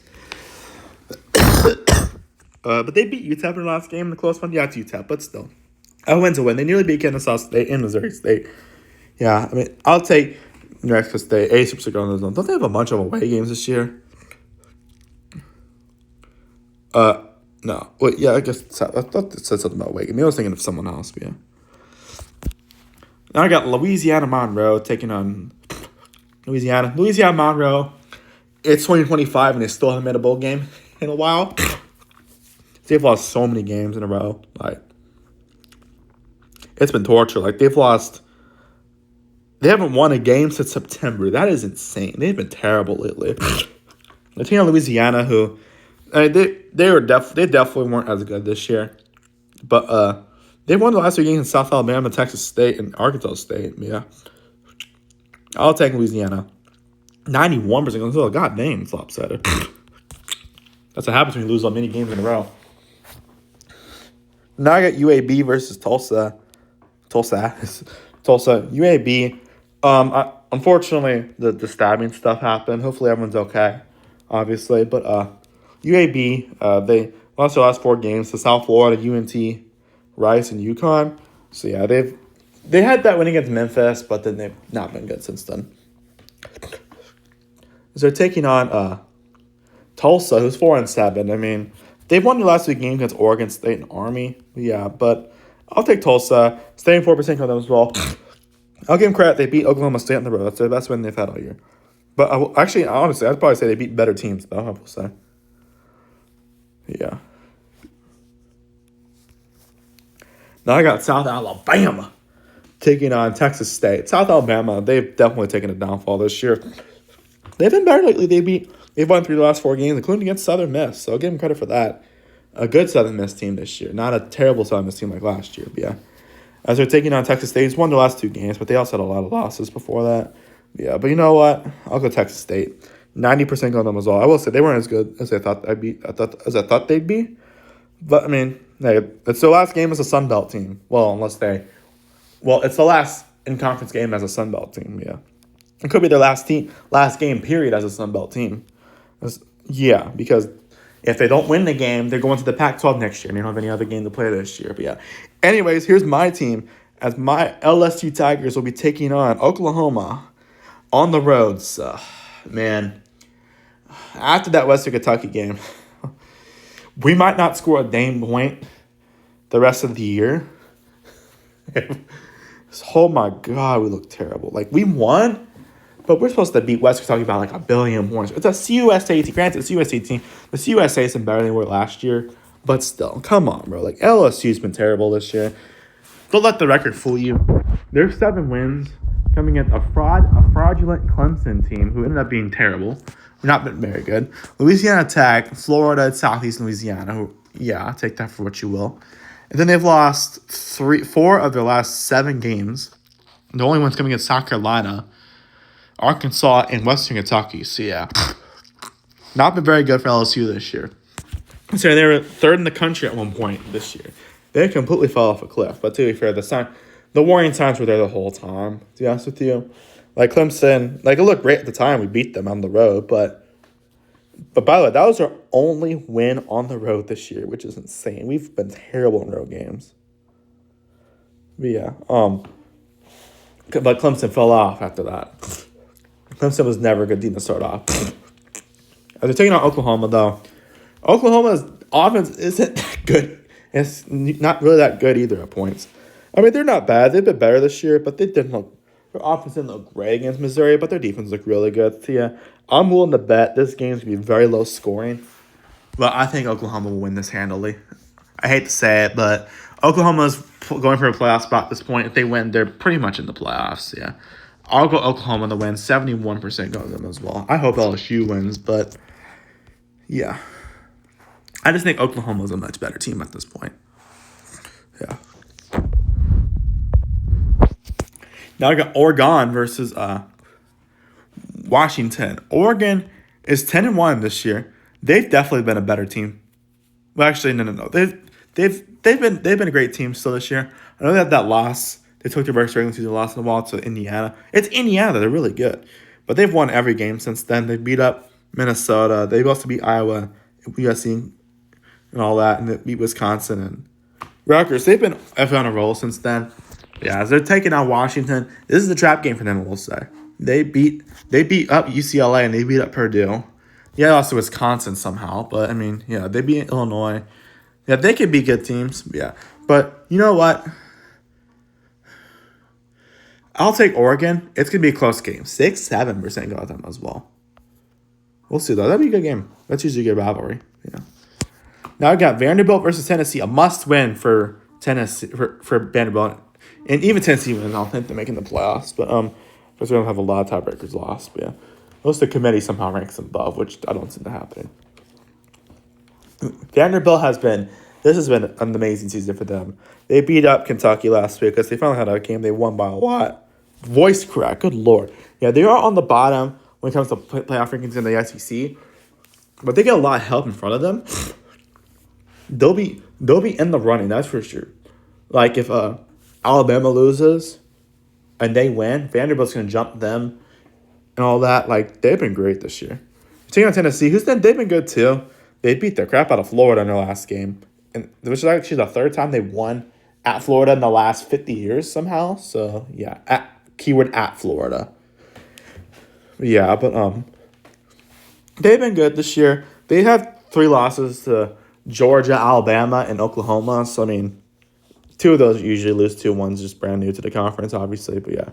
Speaker 1: But they beat UTEP in the last game in the close one. Yeah, it's UTEP, but still. A win's a win. They nearly beat Kennesaw State and Missouri State. Yeah, I mean, I'll take New Mexico State. Don't they have a bunch of away games this year? No. Wait, yeah, I guess I thought it said something about away game. Maybe I was thinking of someone else, but yeah. Now I got Louisiana Monroe taking on Louisiana. Louisiana Monroe. It's 2025 and they still haven't made a bowl game in a while. They've lost so many games in a row. Like, it's been torture. Like, they haven't won a game since September. That is insane. They've been terrible lately. The team of Louisiana, who, I mean, they definitely weren't as good this year. But they won the last 2 games in South Alabama, Texas State, and Arkansas State. Yeah. I'll take Louisiana. 91%. God dang, it's lopsided. That's what happens when you lose so many games in a row. Now I got UAB versus Tulsa. UAB. Unfortunately, the stabbing stuff happened. Hopefully everyone's okay, obviously. But UAB, they lost their last 4 games to South Florida, UNT, Rice, and UConn. So yeah, they had that win against Memphis, but then they've not been good since then. So they're taking on Tulsa, who's 4-7. I mean, they've won the last 2 games against Oregon State and Army. Yeah, but I'll take Tulsa. Staying 4% on them as well. I'll give them credit. They beat Oklahoma State on the road. That's the best win they've had all year. But honestly, I'd probably say they beat better teams, though, I will say. Yeah. Now I got South Alabama taking on Texas State. South Alabama, they've definitely taken a downfall this year. They've been better lately. They've won 3 of the last 4 games, including against Southern Miss. So I'll give them credit for that. A good Southern Miss team this year. Not a terrible Southern Miss team like last year. But yeah. As they're taking on Texas State, won their last 2 games, but they also had a lot of losses before that. Yeah, but you know what? I'll go Texas State. 90% on them as well. I will say they weren't as good as I thought they'd be. But I mean, hey, it's their last game as a Sun Belt team. It's the last in-conference game as a Sun Belt team. Yeah, it could be their last game period as a Sun Belt team. Yeah, because if they don't win the game, they're going to the Pac-12 next year, and they don't have any other game to play this year. But yeah, anyways, here's my team. As my LSU Tigers will be taking on Oklahoma on the road. So, man, after that Western Kentucky game, we might not score a damn point the rest of the year. Oh my God, we look terrible. Like, we won, but we're supposed to beat Western Kentucky by like a billion points. It's a CUSA team. Granted, it's a CUSA team. The CUSA isn't better than they were last year, but still, come on, bro. Like, LSU's been terrible this year. Don't let the record fool you. Their 7 wins coming against a fraudulent Clemson team who ended up being terrible. Not been very good. Louisiana Tech, Florida, Southeast Louisiana. Who, yeah, take that for what you will. And then they've lost 4 of their last 7 games. The only one's coming against South Carolina, Arkansas, and Western Kentucky. So yeah, not been very good for LSU this year. So they were 3rd in the country at one point this year. They completely fell off a cliff. But to be fair, the warning signs were there the whole time, to be honest with you. Like Clemson, like it looked great at the time. We beat them on the road, but by the way, that was our only win on the road this year, which is insane. We've been terrible in road games. But yeah, but Clemson fell off after that. Clemson was never a good team to start off. As they're taking on Oklahoma, though, Oklahoma's offense isn't that good. It's not really that good either at points. I mean, they're not bad. They've been better this year, but they didn't look. Their offense didn't look great against Missouri, but their defense looked really good. So yeah, I'm willing to bet this game's gonna be very low scoring. But I think Oklahoma will win this handily. I hate to say it, but Oklahoma's going for a playoff spot at this point. If they win, they're pretty much in the playoffs. Yeah, I'll go Oklahoma to win. 71% go to them as well. I hope LSU wins, but yeah, I just think Oklahoma's a much better team at this point. Yeah. Now I got Oregon versus Washington. Oregon is 10-1 this year. They've definitely been a better team. Well, actually, no. They've been a great team still this year. I know they had that loss. They took their first regular season loss in the wall to Indiana. It's Indiana. They're really good, but they've won every game since then. They beat up Minnesota. They also beat Iowa, USC, and all that, and they beat Wisconsin and Rutgers. They've been on a roll since then. Yeah, as they're taking on Washington, this is a trap game for them, we'll say. They beat up UCLA and they beat up Purdue. Yeah, also Wisconsin somehow, but I mean, yeah, they beat Illinois. Yeah, they could be good teams, yeah. But you know what? I'll take Oregon. It's going to be a close game. 6-7% go with them as well. We'll see, though. That'd be a good game. That's usually a good rivalry. Yeah. Now I got Vanderbilt versus Tennessee. A must-win for Tennessee for Vanderbilt. And even Tennessee wins, I don't think they're making the playoffs. But because we don't have a lot of tiebreakers lost. But yeah, most of the committee somehow ranks them above, which I don't see that happening. Vanderbilt has been an amazing season for them. They beat up Kentucky last week because they finally had a game they won by a lot. Voice crack, good lord. Yeah, they are on the bottom when it comes to playoff rankings in the SEC, but they get a lot of help in front of them. They'll be in the running, that's for sure. Like if Alabama loses and they win, Vanderbilt's gonna jump them and all that. Like they've been great this year. Taking on Tennessee, they've been good too. They beat the crap out of Florida in their last game, and which is actually the 3rd time they won at Florida in the last 50 years somehow. So yeah, keyword at Florida. Yeah, but they've been good this year. They have 3 losses to Georgia, Alabama, and Oklahoma. So I mean, 2 of those usually lose to. One's just brand new to the conference, obviously. But yeah,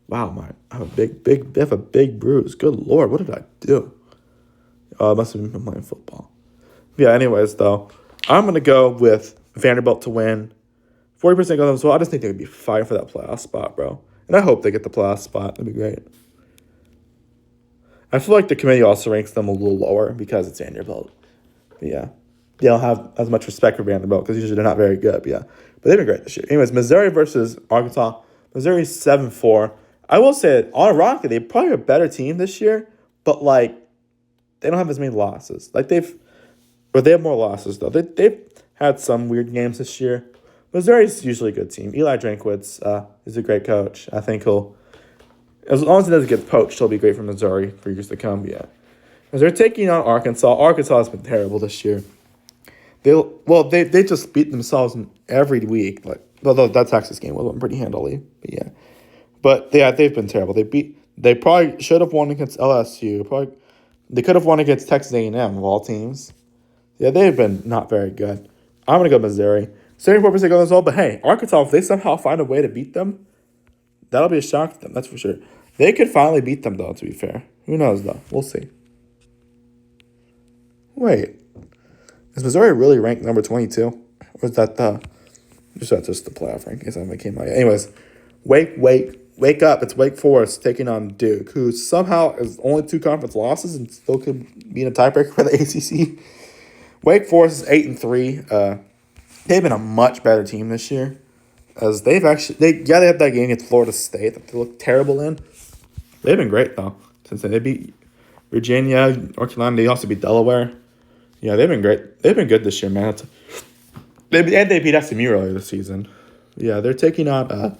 Speaker 1: wow, I have a big bruise. Good lord, what did I do? Oh, I must have been playing football. Yeah, anyways, though, I'm going to go with Vanderbilt to win. 40% go them as well. I just think they're going to be fighting for that playoff spot, bro. And I hope they get the playoff spot. That'd be great. I feel like the committee also ranks them a little lower because it's Vanderbilt. But yeah, they don't have as much respect for Vanderbilt because usually they're not very good. But yeah, but they've been great this year. Anyways, Missouri versus Arkansas. Missouri 7-4. I will say that, ironically, they're probably a better team this year, but like they don't have as many losses. Like they have more losses though. They've had some weird games this year. Missouri's usually a good team. Eli Drinkwitz is a great coach. I think as long as he doesn't get poached, he'll be great for Missouri for years to come. Yeah, as they're taking on Arkansas. Arkansas has been terrible this year. They just beat themselves every week. Like, although that Texas game went pretty handily. But yeah, they've been terrible. They probably should have won against LSU. They could have won against Texas A&M of all teams. Yeah, they've been not very good. I'm gonna go Missouri. 74% go as well. But hey, Arkansas, if they somehow find a way to beat them, that'll be a shock to them. That's for sure. They could finally beat them though. To be fair, who knows though? We'll see. Wait, is Missouri really ranked number 22? Or is that just the playoff rankings that came out? Anyways, wait. wake up. It's Wake Forest taking on Duke, who somehow is only 2 conference losses and still could be in a tiebreaker for the ACC. Wake Forest is 8-3. They've been a much better team this year, as they had that game against Florida State that they looked terrible in. They've been great though since then. They beat Virginia, North Carolina. They also beat Delaware. Yeah, they've been great. They've been good this year, man. They beat SMU earlier this season. Yeah, they're taking on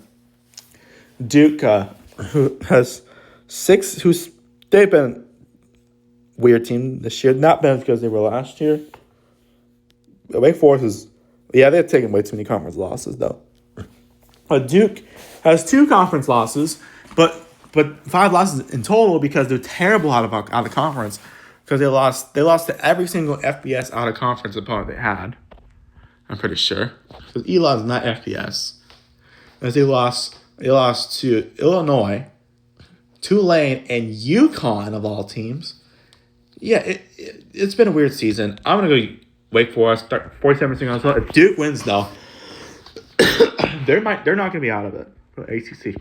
Speaker 1: Duke, who has 6. They've been a weird team this year. Not been as good as they were last year. Wake Forest is, they're taking way too many conference losses though. Duke has 2 conference losses, but 5 losses in total because they're terrible out of conference because they lost to every single FBS out of conference opponent they had. I'm pretty sure because Elon's not FBS, as they lost to Illinois, Tulane, and UConn of all teams. Yeah, it's been a weird season. I'm gonna go Wake Forest, 47% on If Duke wins though, they're not gonna be out of it for ACC.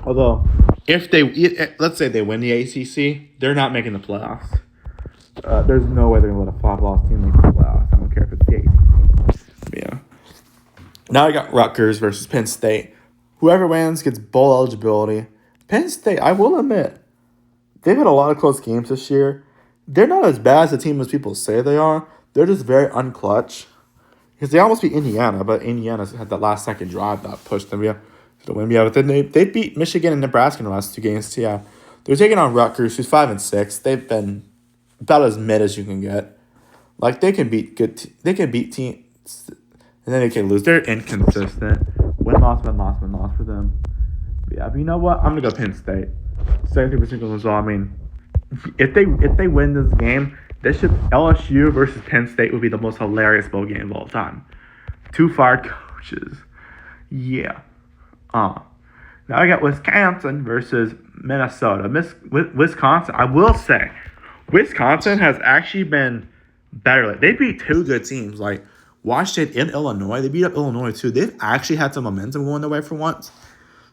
Speaker 1: Although, let's say they win the ACC, they're not making the playoffs. There's no way they're gonna let a flop loss team make the playoffs. I don't care if it's the ACC. Yeah. Now I got Rutgers versus Penn State. Whoever wins gets bowl eligibility. Penn State, I will admit, they've had a lot of close games this year. They're not as bad as a team as people say they are. They're just very unclutch. Because they almost beat Indiana, but Indiana had that last second drive that pushed them to the win. Yeah, but then they beat Michigan and Nebraska in the last 2 games. Yeah, they're taking on Rutgers, who's 5-6. They've been about as mid as you can get. Like they can beat they can beat teams, and then they can lose. They're inconsistent. Win loss for them. But yeah, but you know what? I'm gonna go Penn State. 73% goal as well. I mean, if they win this game, LSU versus Penn State would be the most hilarious bowl game of all time. 2 fired coaches. Yeah. Now I got Wisconsin versus Minnesota. Wisconsin, I will say, Wisconsin has actually been better. Like, they beat 2 good teams, like Washington and Illinois. They beat up Illinois too. They've actually had some momentum going their way for once.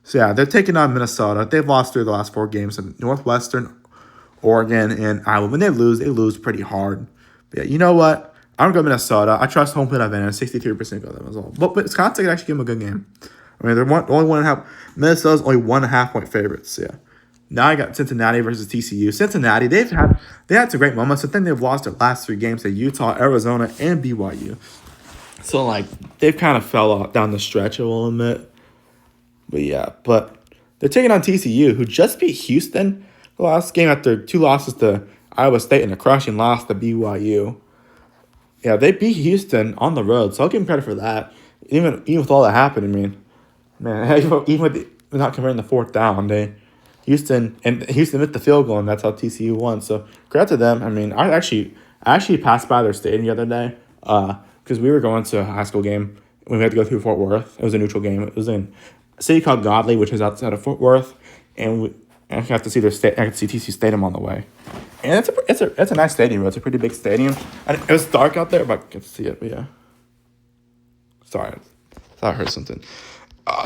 Speaker 1: So yeah, they're taking on Minnesota. They've lost 3 of the last 4 games in Northwestern, Oregon, and Iowa. When they lose pretty hard. But yeah, you know what? I'm going to go Minnesota. I trust home field advantage. 63% go them as well. But Wisconsin can actually give them a good game. I mean, they're only 1.5. Minnesota's only 1.5 point favorites. So yeah. Now I got Cincinnati versus TCU. Cincinnati, they had some great moments, but then they've lost their last 3 games to Utah, Arizona, and BYU. So like they've kind of fell off down the stretch, I will admit. But yeah, they're taking on TCU, who just beat Houston the last game after 2 losses to Iowa State and a crushing loss to BYU. Yeah, they beat Houston on the road, so I'll give them credit for that. Even with all that happened, I mean, man, even with not converting the 4th down, Houston missed the field goal, and that's how TCU won. So credit to them. I mean, I actually passed by their stadium the other day because we were going to a high school game when we had to go through Fort Worth. It was a neutral game. It was in a city called Godley, which is outside of Fort Worth, and I got to see I could see TCU Stadium on the way. And it's a nice stadium. It's a pretty big stadium. And it was dark out there, but I could see it. But yeah. Sorry, I thought I heard something.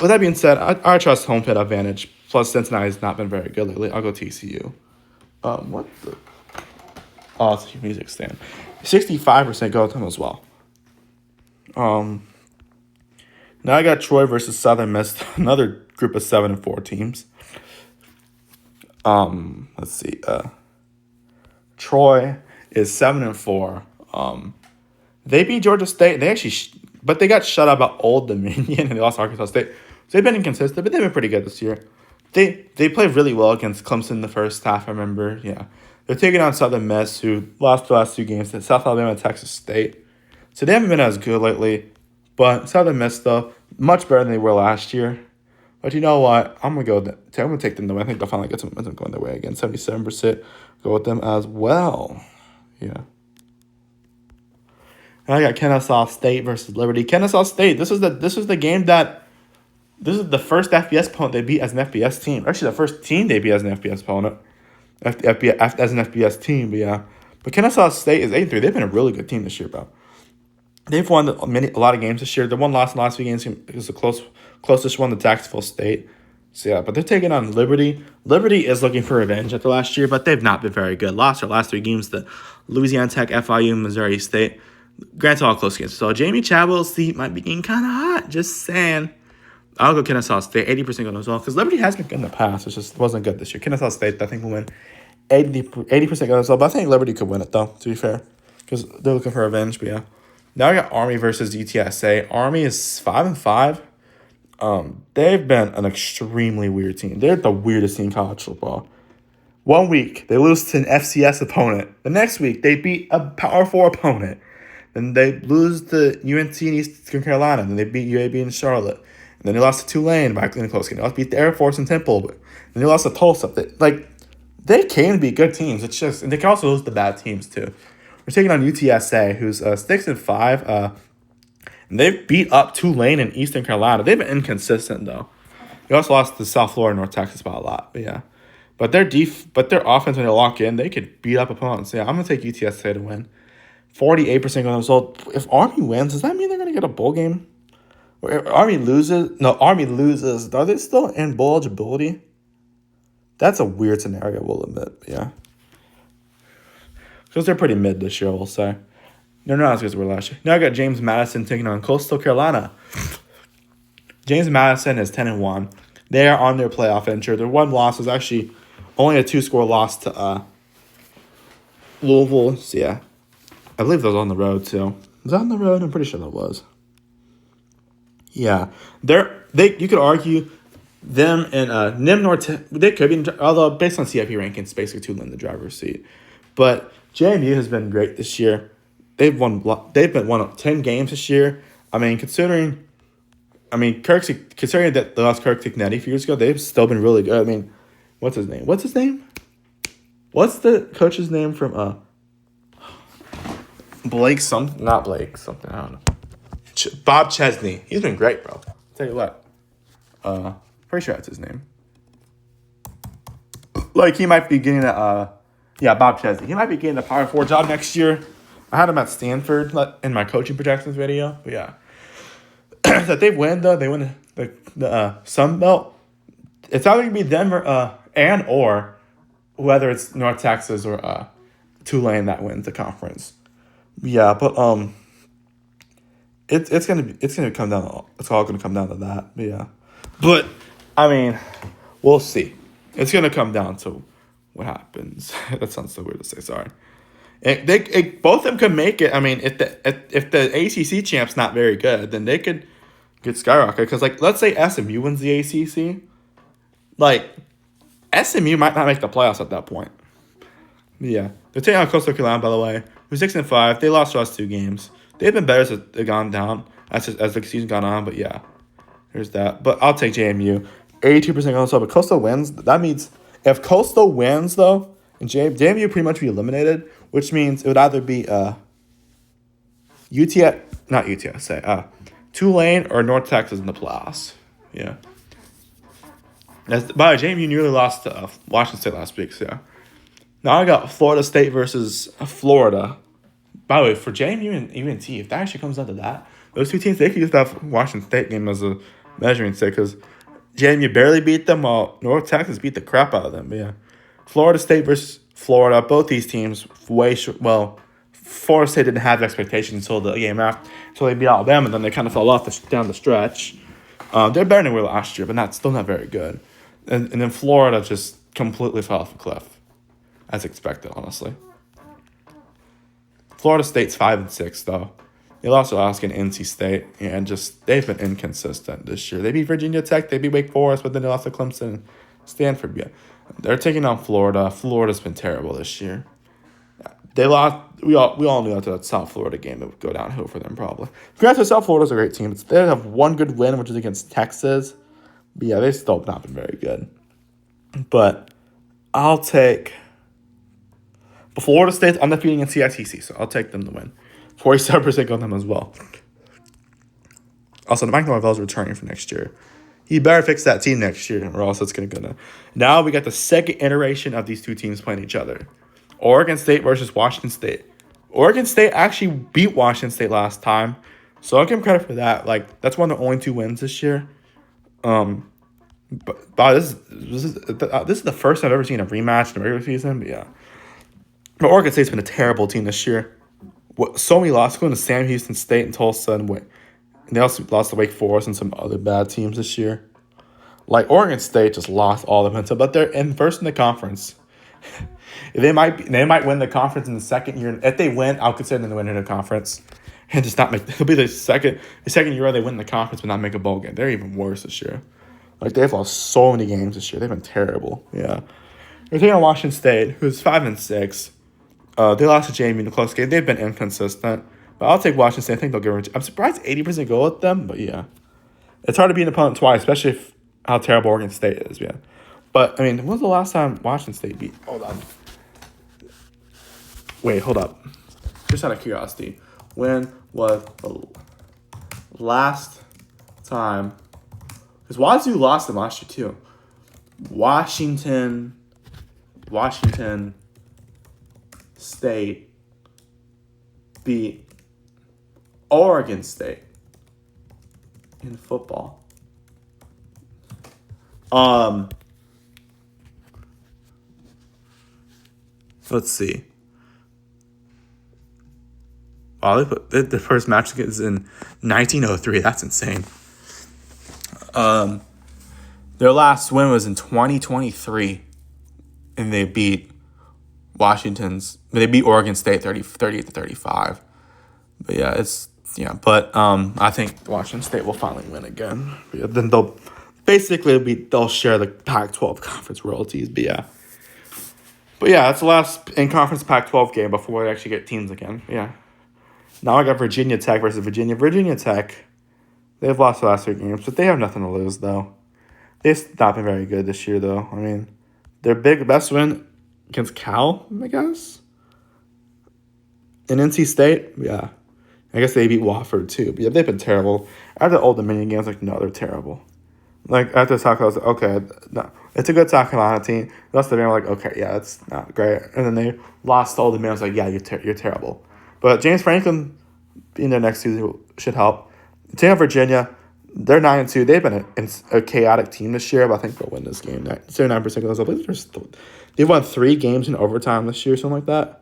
Speaker 1: With that being said, I trust home field advantage. Plus, Cincinnati has not been very good lately. I'll go TCU. What the? Oh, it's a music stand. 65% go with them as well. Now I got Troy versus Southern Miss, another group of 7-4 teams. Let's see. Troy is 7-4. They beat Georgia State. They actually, but they got shut out by Old Dominion and they lost Arkansas State. So they've been inconsistent, but they've been pretty good this year. They played really well against Clemson in the first half. I remember. Yeah, they're taking on Southern Miss, who lost the last 2 games to South Alabama and Texas State. So they haven't been as good lately. But Southern Miss, though, much better than they were last year. But you know what? I'm gonna take them to win. I think they'll finally get some momentum going their way again. 77% go with them as well. Yeah. And I got Kennesaw State versus Liberty. Kennesaw State. This is the game that. This is the first FBS opponent they beat as an FBS team. Actually, the first team they beat as an FBS opponent. As an FBS team, but yeah. But Kennesaw State is 8-3. They've been a really good team this year, bro. They've won a lot of games this year. The one loss in the last 2 games is the closest one to Jacksonville State. So yeah, but they're taking on Liberty. Liberty is looking for revenge after last year, but they've not been very good. Lost their last 3 games to Louisiana Tech, FIU, Missouri State. Granted, all close games. So Jamie Chadwell's seat might be getting kind of hot. Just saying. I'll go Kennesaw State, 80% going as well. Because Liberty has been good in the past. It just wasn't good this year. Kennesaw State, I think, will win 80% going as well. But I think Liberty could win it, though, to be fair. Because they're looking for revenge. But yeah. Now I got Army versus UTSA. Army is 5-5. They've been an extremely weird team. They're the weirdest team in college football. 1 week, they lose to an FCS opponent. The next week, they beat a Power 4 opponent. Then they lose to UNC in Eastern Carolina. Then they beat UAB in Charlotte. And then they lost to Tulane back in the close game. They also beat the Air Force in Temple. But then they lost to Tulsa. They can be good teams. It's just, and they can also lose to bad teams too. We're taking on UTSA, who's 6-5. And they've beat up Tulane in Eastern Carolina. They've been inconsistent though. They also lost to South Florida, North Texas by a lot. But yeah. But their offense, when they lock in, they could beat up opponents. Yeah, I'm gonna take UTSA to win. 48% going result. If Army wins, does that mean they're gonna get a bowl game? Or if Army loses. Are they still in bowl eligibility? That's a weird scenario, we'll admit. But yeah, because they're pretty mid this year, we'll say. They're not as good as they were last year. Now I got James Madison taking on Coastal Carolina. James Madison is 10-1. They are on their playoff venture. Their one loss was actually only a 2-score loss to Louisville. So yeah, I believe that was on the road too. Was that on the road? I'm pretty sure that was. Yeah, you could argue them and Nim North. They could be, although based on CFB rankings, basically two in the driver's seat. But JMU has been great this year. They've won 10 games this year. I mean, considering that they lost Kirk Tignetti a few years ago, they've still been really good. I mean, what's his name? What's the coach's name from Blake something? Not Blake something. I don't know. Bob Chesney. He's been great, bro. I'll tell you what. Pretty sure that's his name. Like, he might be getting Bob Chesney. He might be getting a Power 4 job next year. I had him at Stanford in my coaching projections video. But yeah. That they win, though. They win the Sun Belt. It's either going to be them or whether it's North Texas or Tulane that wins the conference. Yeah, but it's gonna come down. It's all gonna come down to that. But yeah, but I mean, we'll see. It's gonna come down to what happens. That sounds so weird to say. Sorry. Both of them could make it. I mean, if the ACC champ's not very good, then they could get skyrocketed. Because let's say SMU wins the ACC, SMU might not make the playoffs at that point. Yeah, they're taking on Coastal Carolina, by the way. Who's 6-5. They lost the last 2 games. They've been better as they've gone down as the season's gone on. But yeah, there's that. But I'll take JMU. 82% on the But Coastal wins. That means if Coastal wins though, and JMU pretty much be eliminated, which means it would either be Tulane or North Texas in the playoffs. Yeah. By the way, JMU nearly lost to Washington State last week. So yeah. Now I got Florida State versus Florida. By the way, for JMU and UNT, if that actually comes down to that, those two teams, they could use that Washington State game as a measuring stick because JMU barely beat them while North Texas beat the crap out of them. But yeah, Florida State versus Florida, both these teams Florida State didn't have expectations until the game after, until they beat Alabama, and then they kind of fell off down the stretch. They're better than they were last year, but still not very good. And then Florida just completely fell off a cliff, as expected, honestly. Florida State's 5-6 though. They lost to Alaska and NC State, and they've been inconsistent this year. They beat Virginia Tech, they beat Wake Forest, but then they lost to Clemson and Stanford. Yeah, they're taking on Florida. Florida's been terrible this year. They lost. We all knew after that South Florida game it would go downhill for them probably. Granted, South Florida's a great team. They have one good win, which is against Texas. But yeah, they've still not been very good. But I'll take. But Florida State's undefeated in CITC, so I'll take them to win. 47% on them as well. Also, Mike Norvell's returning for next year. He better fix that team next year, or else it's going to go down. Now we got the second iteration of these two teams playing each other. Oregon State versus Washington State. Oregon State actually beat Washington State last time, so I'll give them credit for that. That's one of the only 2 wins this year. But this is the first time I've ever seen a rematch in the regular season. But yeah, but Oregon State's been a terrible team this year. So many losses going to Sam Houston State and Tulsa, and they also lost to Wake Forest and some other bad teams this year. Like Oregon State just lost all the momentum, but they're in first in the conference. They might win the conference in the second year. If they win, I'll consider them the winner of the conference. And just not make. It'll be the second year they win the conference, but not make a bowl game. They're even worse this year. Like they've lost so many games this year. They've been terrible. Yeah, they're taking on Washington State, who's 5-6. They lost to JMU in the close game. They've been inconsistent, but I'll take Washington State. I think they'll give it. I'm surprised 80% go with them, but yeah, it's hard to beat an opponent twice, especially if how terrible Oregon State is. Yeah, but I mean, when was the last time Washington State beat? Hold on. Wait, hold up. Just out of curiosity, when was the last time? Because Wazoo lost them last year too. Washington State beat Oregon State in football. Let's see. Wow, they put the first match is in 1903. That's insane. Their last win was in 2023, and they beat They beat Oregon State 38-35. But yeah, I think Washington State will finally win again. But yeah, then they'll share the Pac-12 conference royalties. But yeah, that's the last in-conference Pac-12 game before we actually get teams again. Yeah. Now I got Virginia Tech versus Virginia. Virginia Tech, they've lost the last 3 games, but they have nothing to lose, though. They've not been very good this year, though. I mean, their best win against Cal, I guess. And NC State, yeah. I guess they beat Wofford, too. But yeah, they've been terrible. After the Old Dominion games, no, they're terrible. After South Carolina, I was like, okay, no. It's a good South Carolina team. The rest of them were like, okay, yeah, it's not great. And then they lost to Old Dominion. I was like, yeah, you're terrible. But James Franklin being there next season should help. The team of Virginia, they're 9-2. They've been a chaotic team this year, but I think they'll win this game. 79% of those. I believe they've won 3 games in overtime this year, something like that.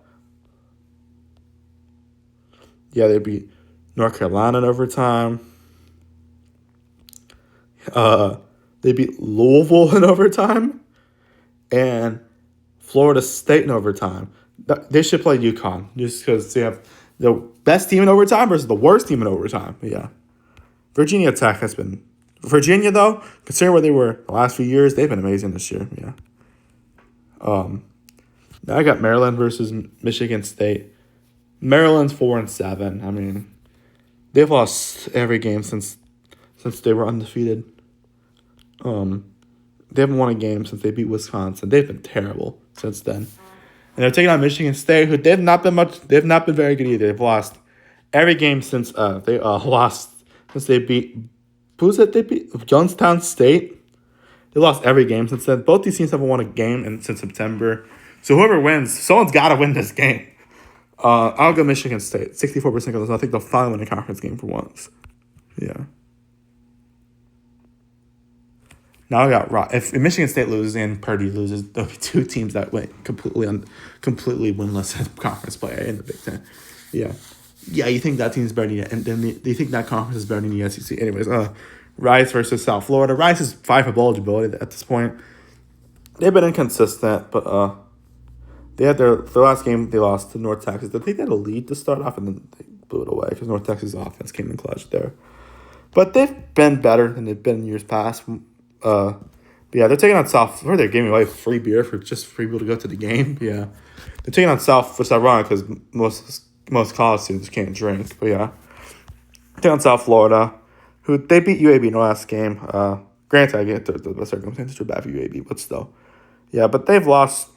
Speaker 1: Yeah, they beat North Carolina in overtime. They beat Louisville in overtime. And Florida State in overtime. They should play UConn just because they have the best team in overtime versus the worst team in overtime. Yeah. Virginia Tech has been... Virginia, though, considering where they were the last few years, they've been amazing this year. Yeah. Now I got Maryland versus Michigan State. Maryland's 4-7. I mean, they've lost every game since they were undefeated. They haven't won a game since they beat Wisconsin. They've been terrible since then. And they're taking on Michigan State, who they've not been very good either. They've lost every game since they beat they beat Johnstown State. They lost every game since then. Both these teams haven't won a game since September. So whoever wins, someone's got to win this game. I'll go Michigan State. 64% of those. I think they'll finally win a conference game for once. Yeah. Now I got if Michigan State loses and Purdue loses, there'll be 2 teams that went completely winless in conference play in the Big Ten. Yeah. Yeah, you think that team's better than you, and then you think that conference is better than the SEC. Anyways, Rice versus South Florida. Rice is 5 for bowl eligibility at this point. They've been inconsistent, but they had their last game they lost to North Texas. I think they had a lead to start off, and then they blew it away because North Texas offense came in clutch there. But they've been better than they've been in years past. But yeah, they're taking on South. Or they're giving away free beer for people to go to the game. Yeah, they're taking on South, which is ironic because most college students can't drink. But yeah, taking on South Florida, who they beat UAB in the last game. Granted, I get the circumstances are bad for UAB, but still, yeah. But they've lost.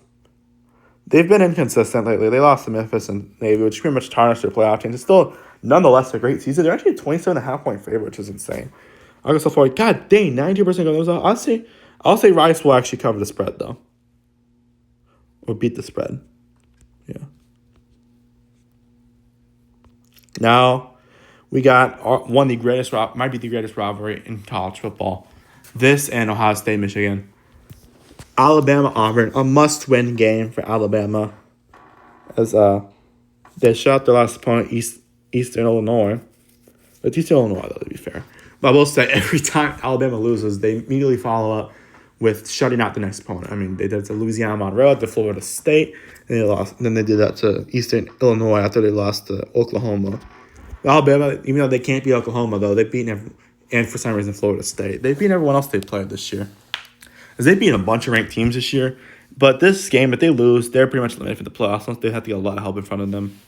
Speaker 1: They've been inconsistent lately. They lost to Memphis and Navy, which pretty much tarnished their playoff teams. It's still nonetheless a great season. They're actually a 27.5-point favorite, which is insane. I'll go so far. God dang, 90% of those. I'll say Rice will actually cover the spread though, or beat the spread. Yeah. Now, we got might be the greatest rivalry in college football. This and Ohio State, Michigan. Alabama, Auburn, a must-win game for Alabama. As they shut their last opponent, Eastern Illinois. It's Eastern Illinois, though, to be fair. But I will say, every time Alabama loses, they immediately follow up with shutting out the next opponent. I mean, they did it to Louisiana Monroe, to Florida State, and they lost. And then they did that to Eastern Illinois after they lost to Oklahoma. Alabama, even though they can't beat Oklahoma, though, they've beaten and for some reason Florida State. They've beaten everyone else they played this year. Because they've beaten a bunch of ranked teams this year. But this game, if they lose, they're pretty much eliminated for the playoffs. Once they have to get a lot of help in front of them.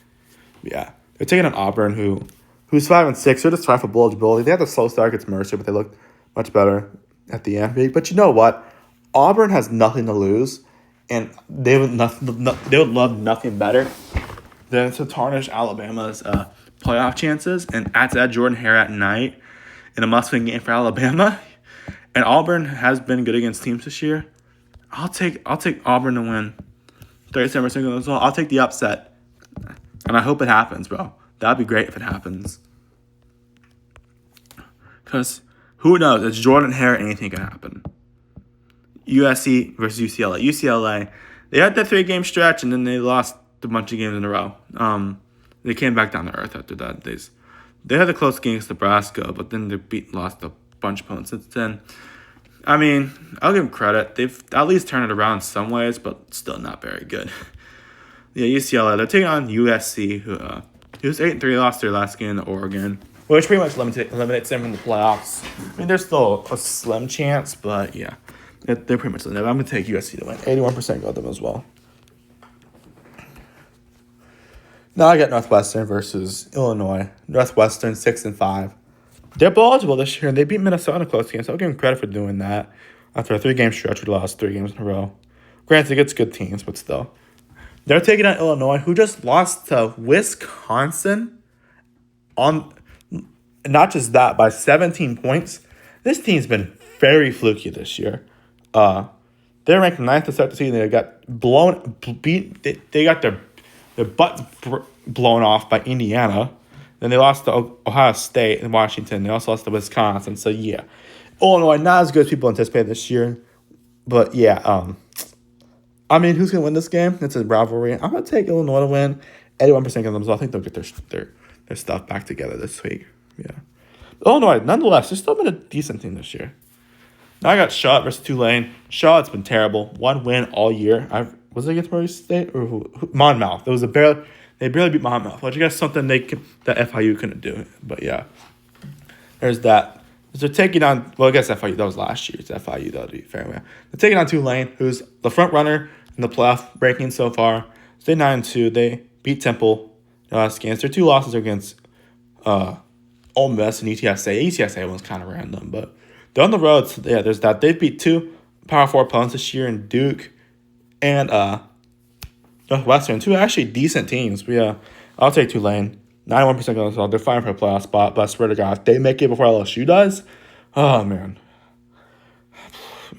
Speaker 1: Yeah. They're taking on Auburn, who's 5-6. They're just trying for bowl eligibility. They had a slow start against Mercer, but they looked much better at the end. But you know what? Auburn has nothing to lose, and they would love nothing better than to tarnish Alabama's playoff chances. And add Jordan Hare at night in a must-win game for Alabama. And Auburn has been good against teams this year. I'll take Auburn to win 37% as well. I'll take the upset. And I hope it happens, bro. That'd be great if it happens. Because who knows? It's Jordan Hare. Anything can happen. USC versus UCLA. UCLA, they had that 3-game stretch, and then they lost a bunch of games in a row. They came back down to earth after that. They had a close game against Nebraska, but then they lost a bunch of opponents since then. I mean, I'll give them credit. They've at least turned it around in some ways, but still not very good. Yeah, UCLA, they're taking on USC, who was 8-3, lost their last game in Oregon, which pretty much eliminates them from the playoffs. I mean, there's still a slim chance, but yeah, they're pretty much eliminated. I'm going to take USC to win. 81% got them as well. Now I got Northwestern versus Illinois. Northwestern 6-5. They're bowl eligible this year, and they beat Minnesota in a close game, so I'll give them credit for doing that. After a 3-game stretch, we lost 3 games in a row. Granted, it's good teams, but still. They're taking on Illinois, who just lost to Wisconsin on, not just that, by 17 points. This team's been very fluky this year. They're ranked 9th to start the season. They got they got their butts blown off by Indiana. Then they lost to Ohio State and Washington. They also lost to Wisconsin. So, yeah. Illinois, not as good as people anticipated this year. But, yeah. I mean, who's going to win this game? It's a rivalry. I'm going to take Illinois to win. 81% of them. So I think they'll get their stuff back together this week. Yeah. Illinois, nonetheless, they've still been a decent team this year. Now I got Charlotte versus Tulane. Charlotte's been terrible. 1 win all year. Was it against Murray State or who? Monmouth. They barely beat Monmouth, which I guess something that FIU couldn't do. But yeah, there's that. So they're taking on, well, I guess FIU, that was last year. It's FIU, though, to be fair. They're taking on Tulane, who's the front runner in the playoff ranking so far. So they're 9-2. They beat Temple in the last games. Their 2 losses are against Ole Miss and UTSA. UTSA one's kind of random, but they're on the road. So yeah, there's that. They've beat 2 Power 4 opponents this year in Duke and Northwestern, 2 actually decent teams. But yeah, I'll take Tulane. 91% of them, they're fighting for a playoff spot. But I swear to God, if they make it before LSU does, oh, man.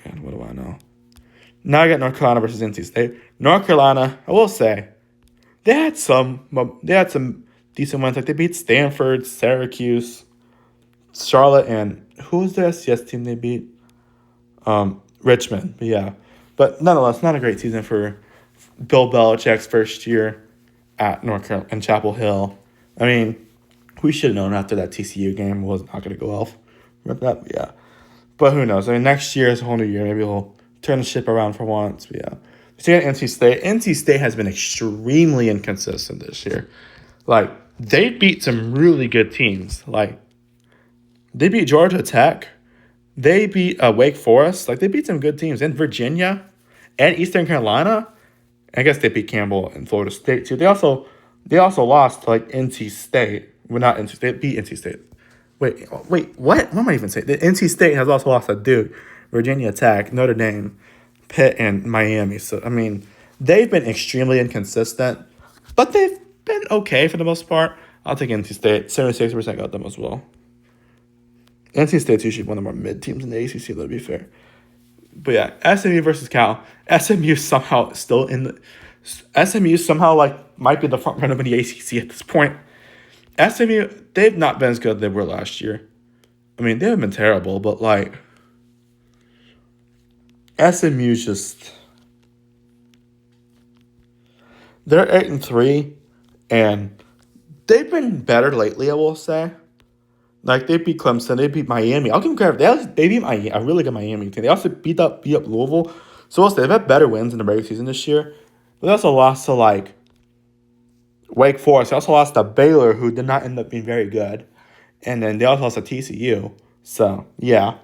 Speaker 1: Man, what do I know? Now I got North Carolina versus NC State. North Carolina, I will say, they had some decent ones. Like they beat Stanford, Syracuse, Charlotte, and who was the SCS team they beat? Richmond. But yeah. But nonetheless, not a great season for Bill Belichick's first year at North Carolina and Chapel Hill. I mean, we should have known after that TCU game was not going to go well. Remember that? Yeah. But who knows? I mean, next year is a whole new year. Maybe we'll turn the ship around for once. But yeah. See, NC State. NC State has been extremely inconsistent this year. Like, they beat some really good teams. Like, they beat Georgia Tech. They beat Wake Forest. Like, they beat some good teams. And Virginia and Eastern Carolina. I guess they beat Campbell and Florida State, too. They also lost to, like, NC State. Well, not NC State. Beat NC State. Wait, what? What am I even saying? The NC State has also lost to Duke, Virginia Tech, Notre Dame, Pitt, and Miami. So, I mean, they've been extremely inconsistent, but they've been okay for the most part. I'll take NC State. 76% got them as well. NC State's usually one of the more mid teams in the ACC, to be fair. But yeah, SMU versus Cal. SMU somehow like might be the front runner of the ACC at this point. SMU, they've not been as good as they were last year. I mean, they haven't been terrible, but like SMU's just they're 8-3, and they've been better lately. I will say, like they beat Clemson, they beat Miami. I'll give them credit. They beat Miami, a really good Miami team. They also beat up Louisville. So also they've had better wins in the regular season this year. But they also lost to like Wake Forest. They also lost to Baylor, who did not end up being very good. And then they also lost to TCU. So, yeah,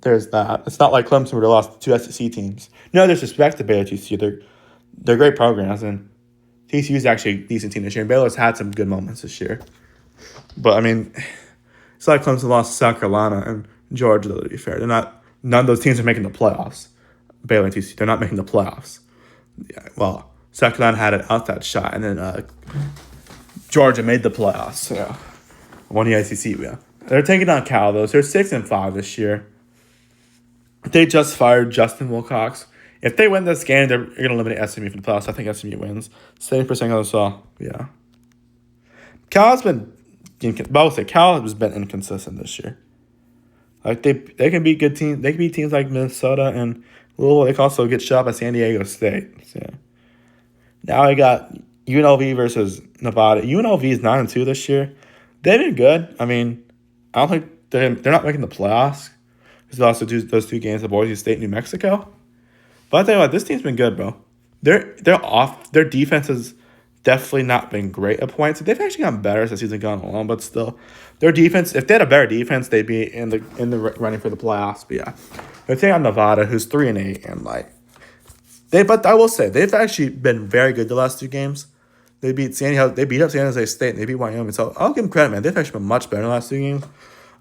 Speaker 1: there's that. It's not like Clemson would have lost to two SEC teams. No disrespect to Baylor TCU. They're great programs, and TCU is actually a decent team this year. And Baylor's had some good moments this year. But, I mean, it's like Clemson lost to South Carolina and Georgia, though, to be fair. None of those teams are making the playoffs. Baylor and TCU, they're not making the playoffs. Yeah, well, South Carolina had an outside shot, and then Georgia made the playoffs. Yeah. Won the ACC, yeah. They're taking on Cal, though. So they're 6-5 this year. They just fired Justin Wilcox. If they win this game, they're going to eliminate SMU from the playoffs. I think SMU wins. 70% of the saw. Yeah. Cal has been inconsistent this year. Like they can beat good teams. They can beat teams like Minnesota and Louisville. They can also get shot by San Diego State. So now I got UNLV versus Nevada. UNLV is 9-2 this year. They've been good. I mean, I don't think they're not making the playoffs because they also do those two games at Boise State and New Mexico. But I tell you what, this team's been good, bro. They're off. Their defense has definitely not been great at points. They've actually gotten better as the season gone along, but still, their defense. If they had a better defense, they'd be in the running for the playoffs. But yeah, they're taking on Nevada, who's 3-8, and like But I will say they've actually been very good the last two games. They beat up San Jose State, and they beat Wyoming. So I'll give them credit, man. They've actually been much better in the last two games.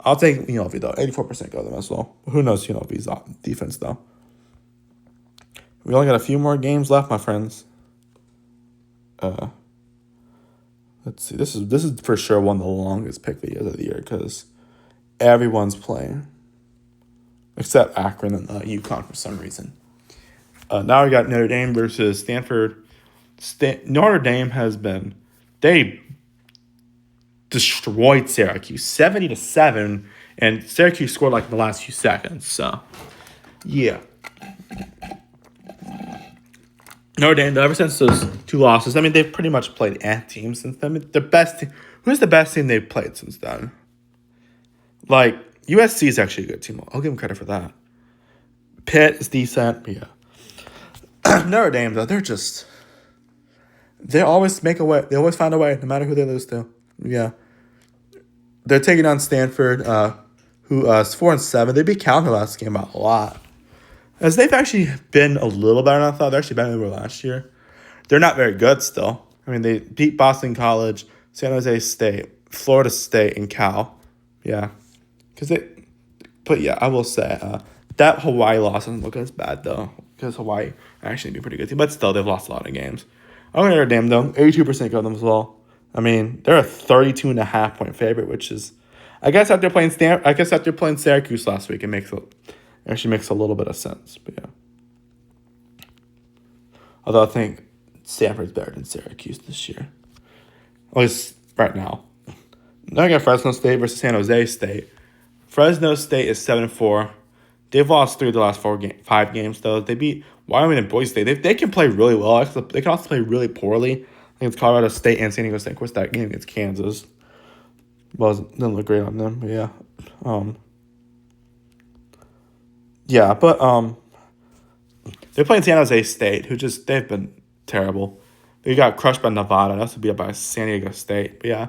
Speaker 1: I'll take UNLV, though. 84% go to them as well. Who knows UNLV's defense, though. We only got a few more games left, my friends. Let's see. This is for sure one of the longest pick videos of the year because everyone's playing. Except Akron and UConn for some reason. Now we got Notre Dame versus Stanford. Notre Dame they destroyed Syracuse 70-7, and Syracuse scored like in the last few seconds. So, yeah. Notre Dame, ever since those two losses, I mean, they've pretty much played teams since then. I mean, the best team. Who's the best team they've played since then? Like, USC is actually a good team. I'll give them credit for that. Pitt is decent, yeah. Notre Dame, though, they always make a way. They always find a way, no matter who they lose to. Yeah. They're taking on Stanford, who is 4-7. They beat Cal in the last game by a lot. As they've actually been a little better than I thought. They're actually better than they were last year. They're not very good still. I mean, they beat Boston College, San Jose State, Florida State, and Cal. Yeah. But yeah, I will say that Hawaii loss doesn't look as bad, though. Because Hawaii actually be a pretty good team. But still, they've lost a lot of games. I'm going to Notre Dame, though. 82% go them as well. I mean, they're a 32.5 point favorite, which is, I guess after playing Syracuse last week, it actually makes a little bit of sense. But yeah. Although I think Stanford's better than Syracuse this year. At least right now. Now I got Fresno State versus San Jose State. Fresno State is 7-4. They've lost 3 of the last 5 games, though. They beat Wyoming and Boise State. They can play really well. They can also play really poorly. I think it's Colorado State and San Diego State. Of course, that game against Kansas didn't look great on them. But yeah. They're playing San Jose State, they've been terrible. They got crushed by Nevada. That's to be up by San Diego State. But yeah,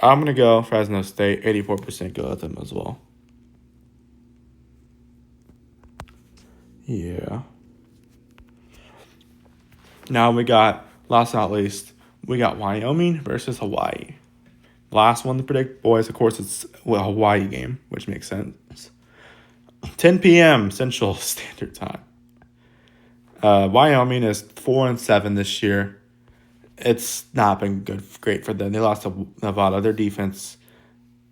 Speaker 1: I'm going to go Fresno State. 84% go with them as well. Yeah. Now we got, last but not least, we got Wyoming versus Hawaii. Last one to predict, boys, of course, it's a Hawaii game, which makes sense. 10 p.m. Central Standard Time. Wyoming is 4-7 this year. It's not been great for them. They lost to Nevada. Their defense,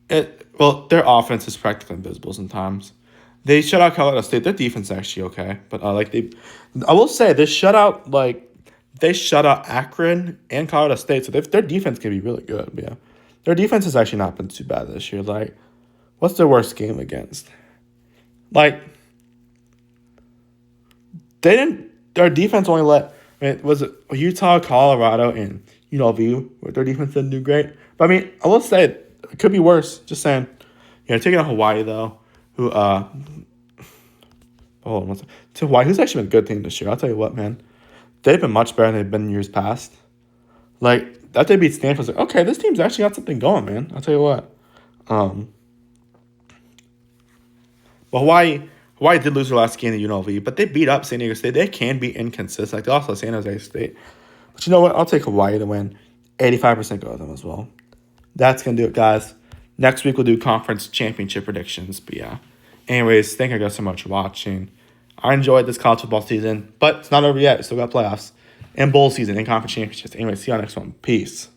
Speaker 1: their offense is practically invisible sometimes. They shut out Colorado State. Their defense is actually okay, but I will say they shut out Akron and Colorado State. So their defense can be really good. But yeah, their defense has actually not been too bad this year. Like, what's their worst game against? Like, They didn't. Their defense only let. I mean, was it Utah, Colorado, and UNLV? Where their defense didn't do great. But I mean, I will say it could be worse. Just saying. Taking out Hawaii though, who hold on one second. To Hawaii, who's actually been a good team this year. I'll tell you what, man. They've been much better than they've been in years past. Like that they beat Stanford. I was like, okay, this team's actually got something going, man. I'll tell you what. But Hawaii did lose their last game to UNLV, but they beat up San Diego State. They can be inconsistent. Like they also San Jose State. But you know what? I'll take Hawaii to win. 85% go with them as well. That's going to do it, guys. Next week we'll do conference championship predictions. But yeah. Anyways, thank you guys so much for watching. I enjoyed this college football season, but it's not over yet. We still got playoffs and bowl season and conference championships. Anyways, see you on the next one. Peace.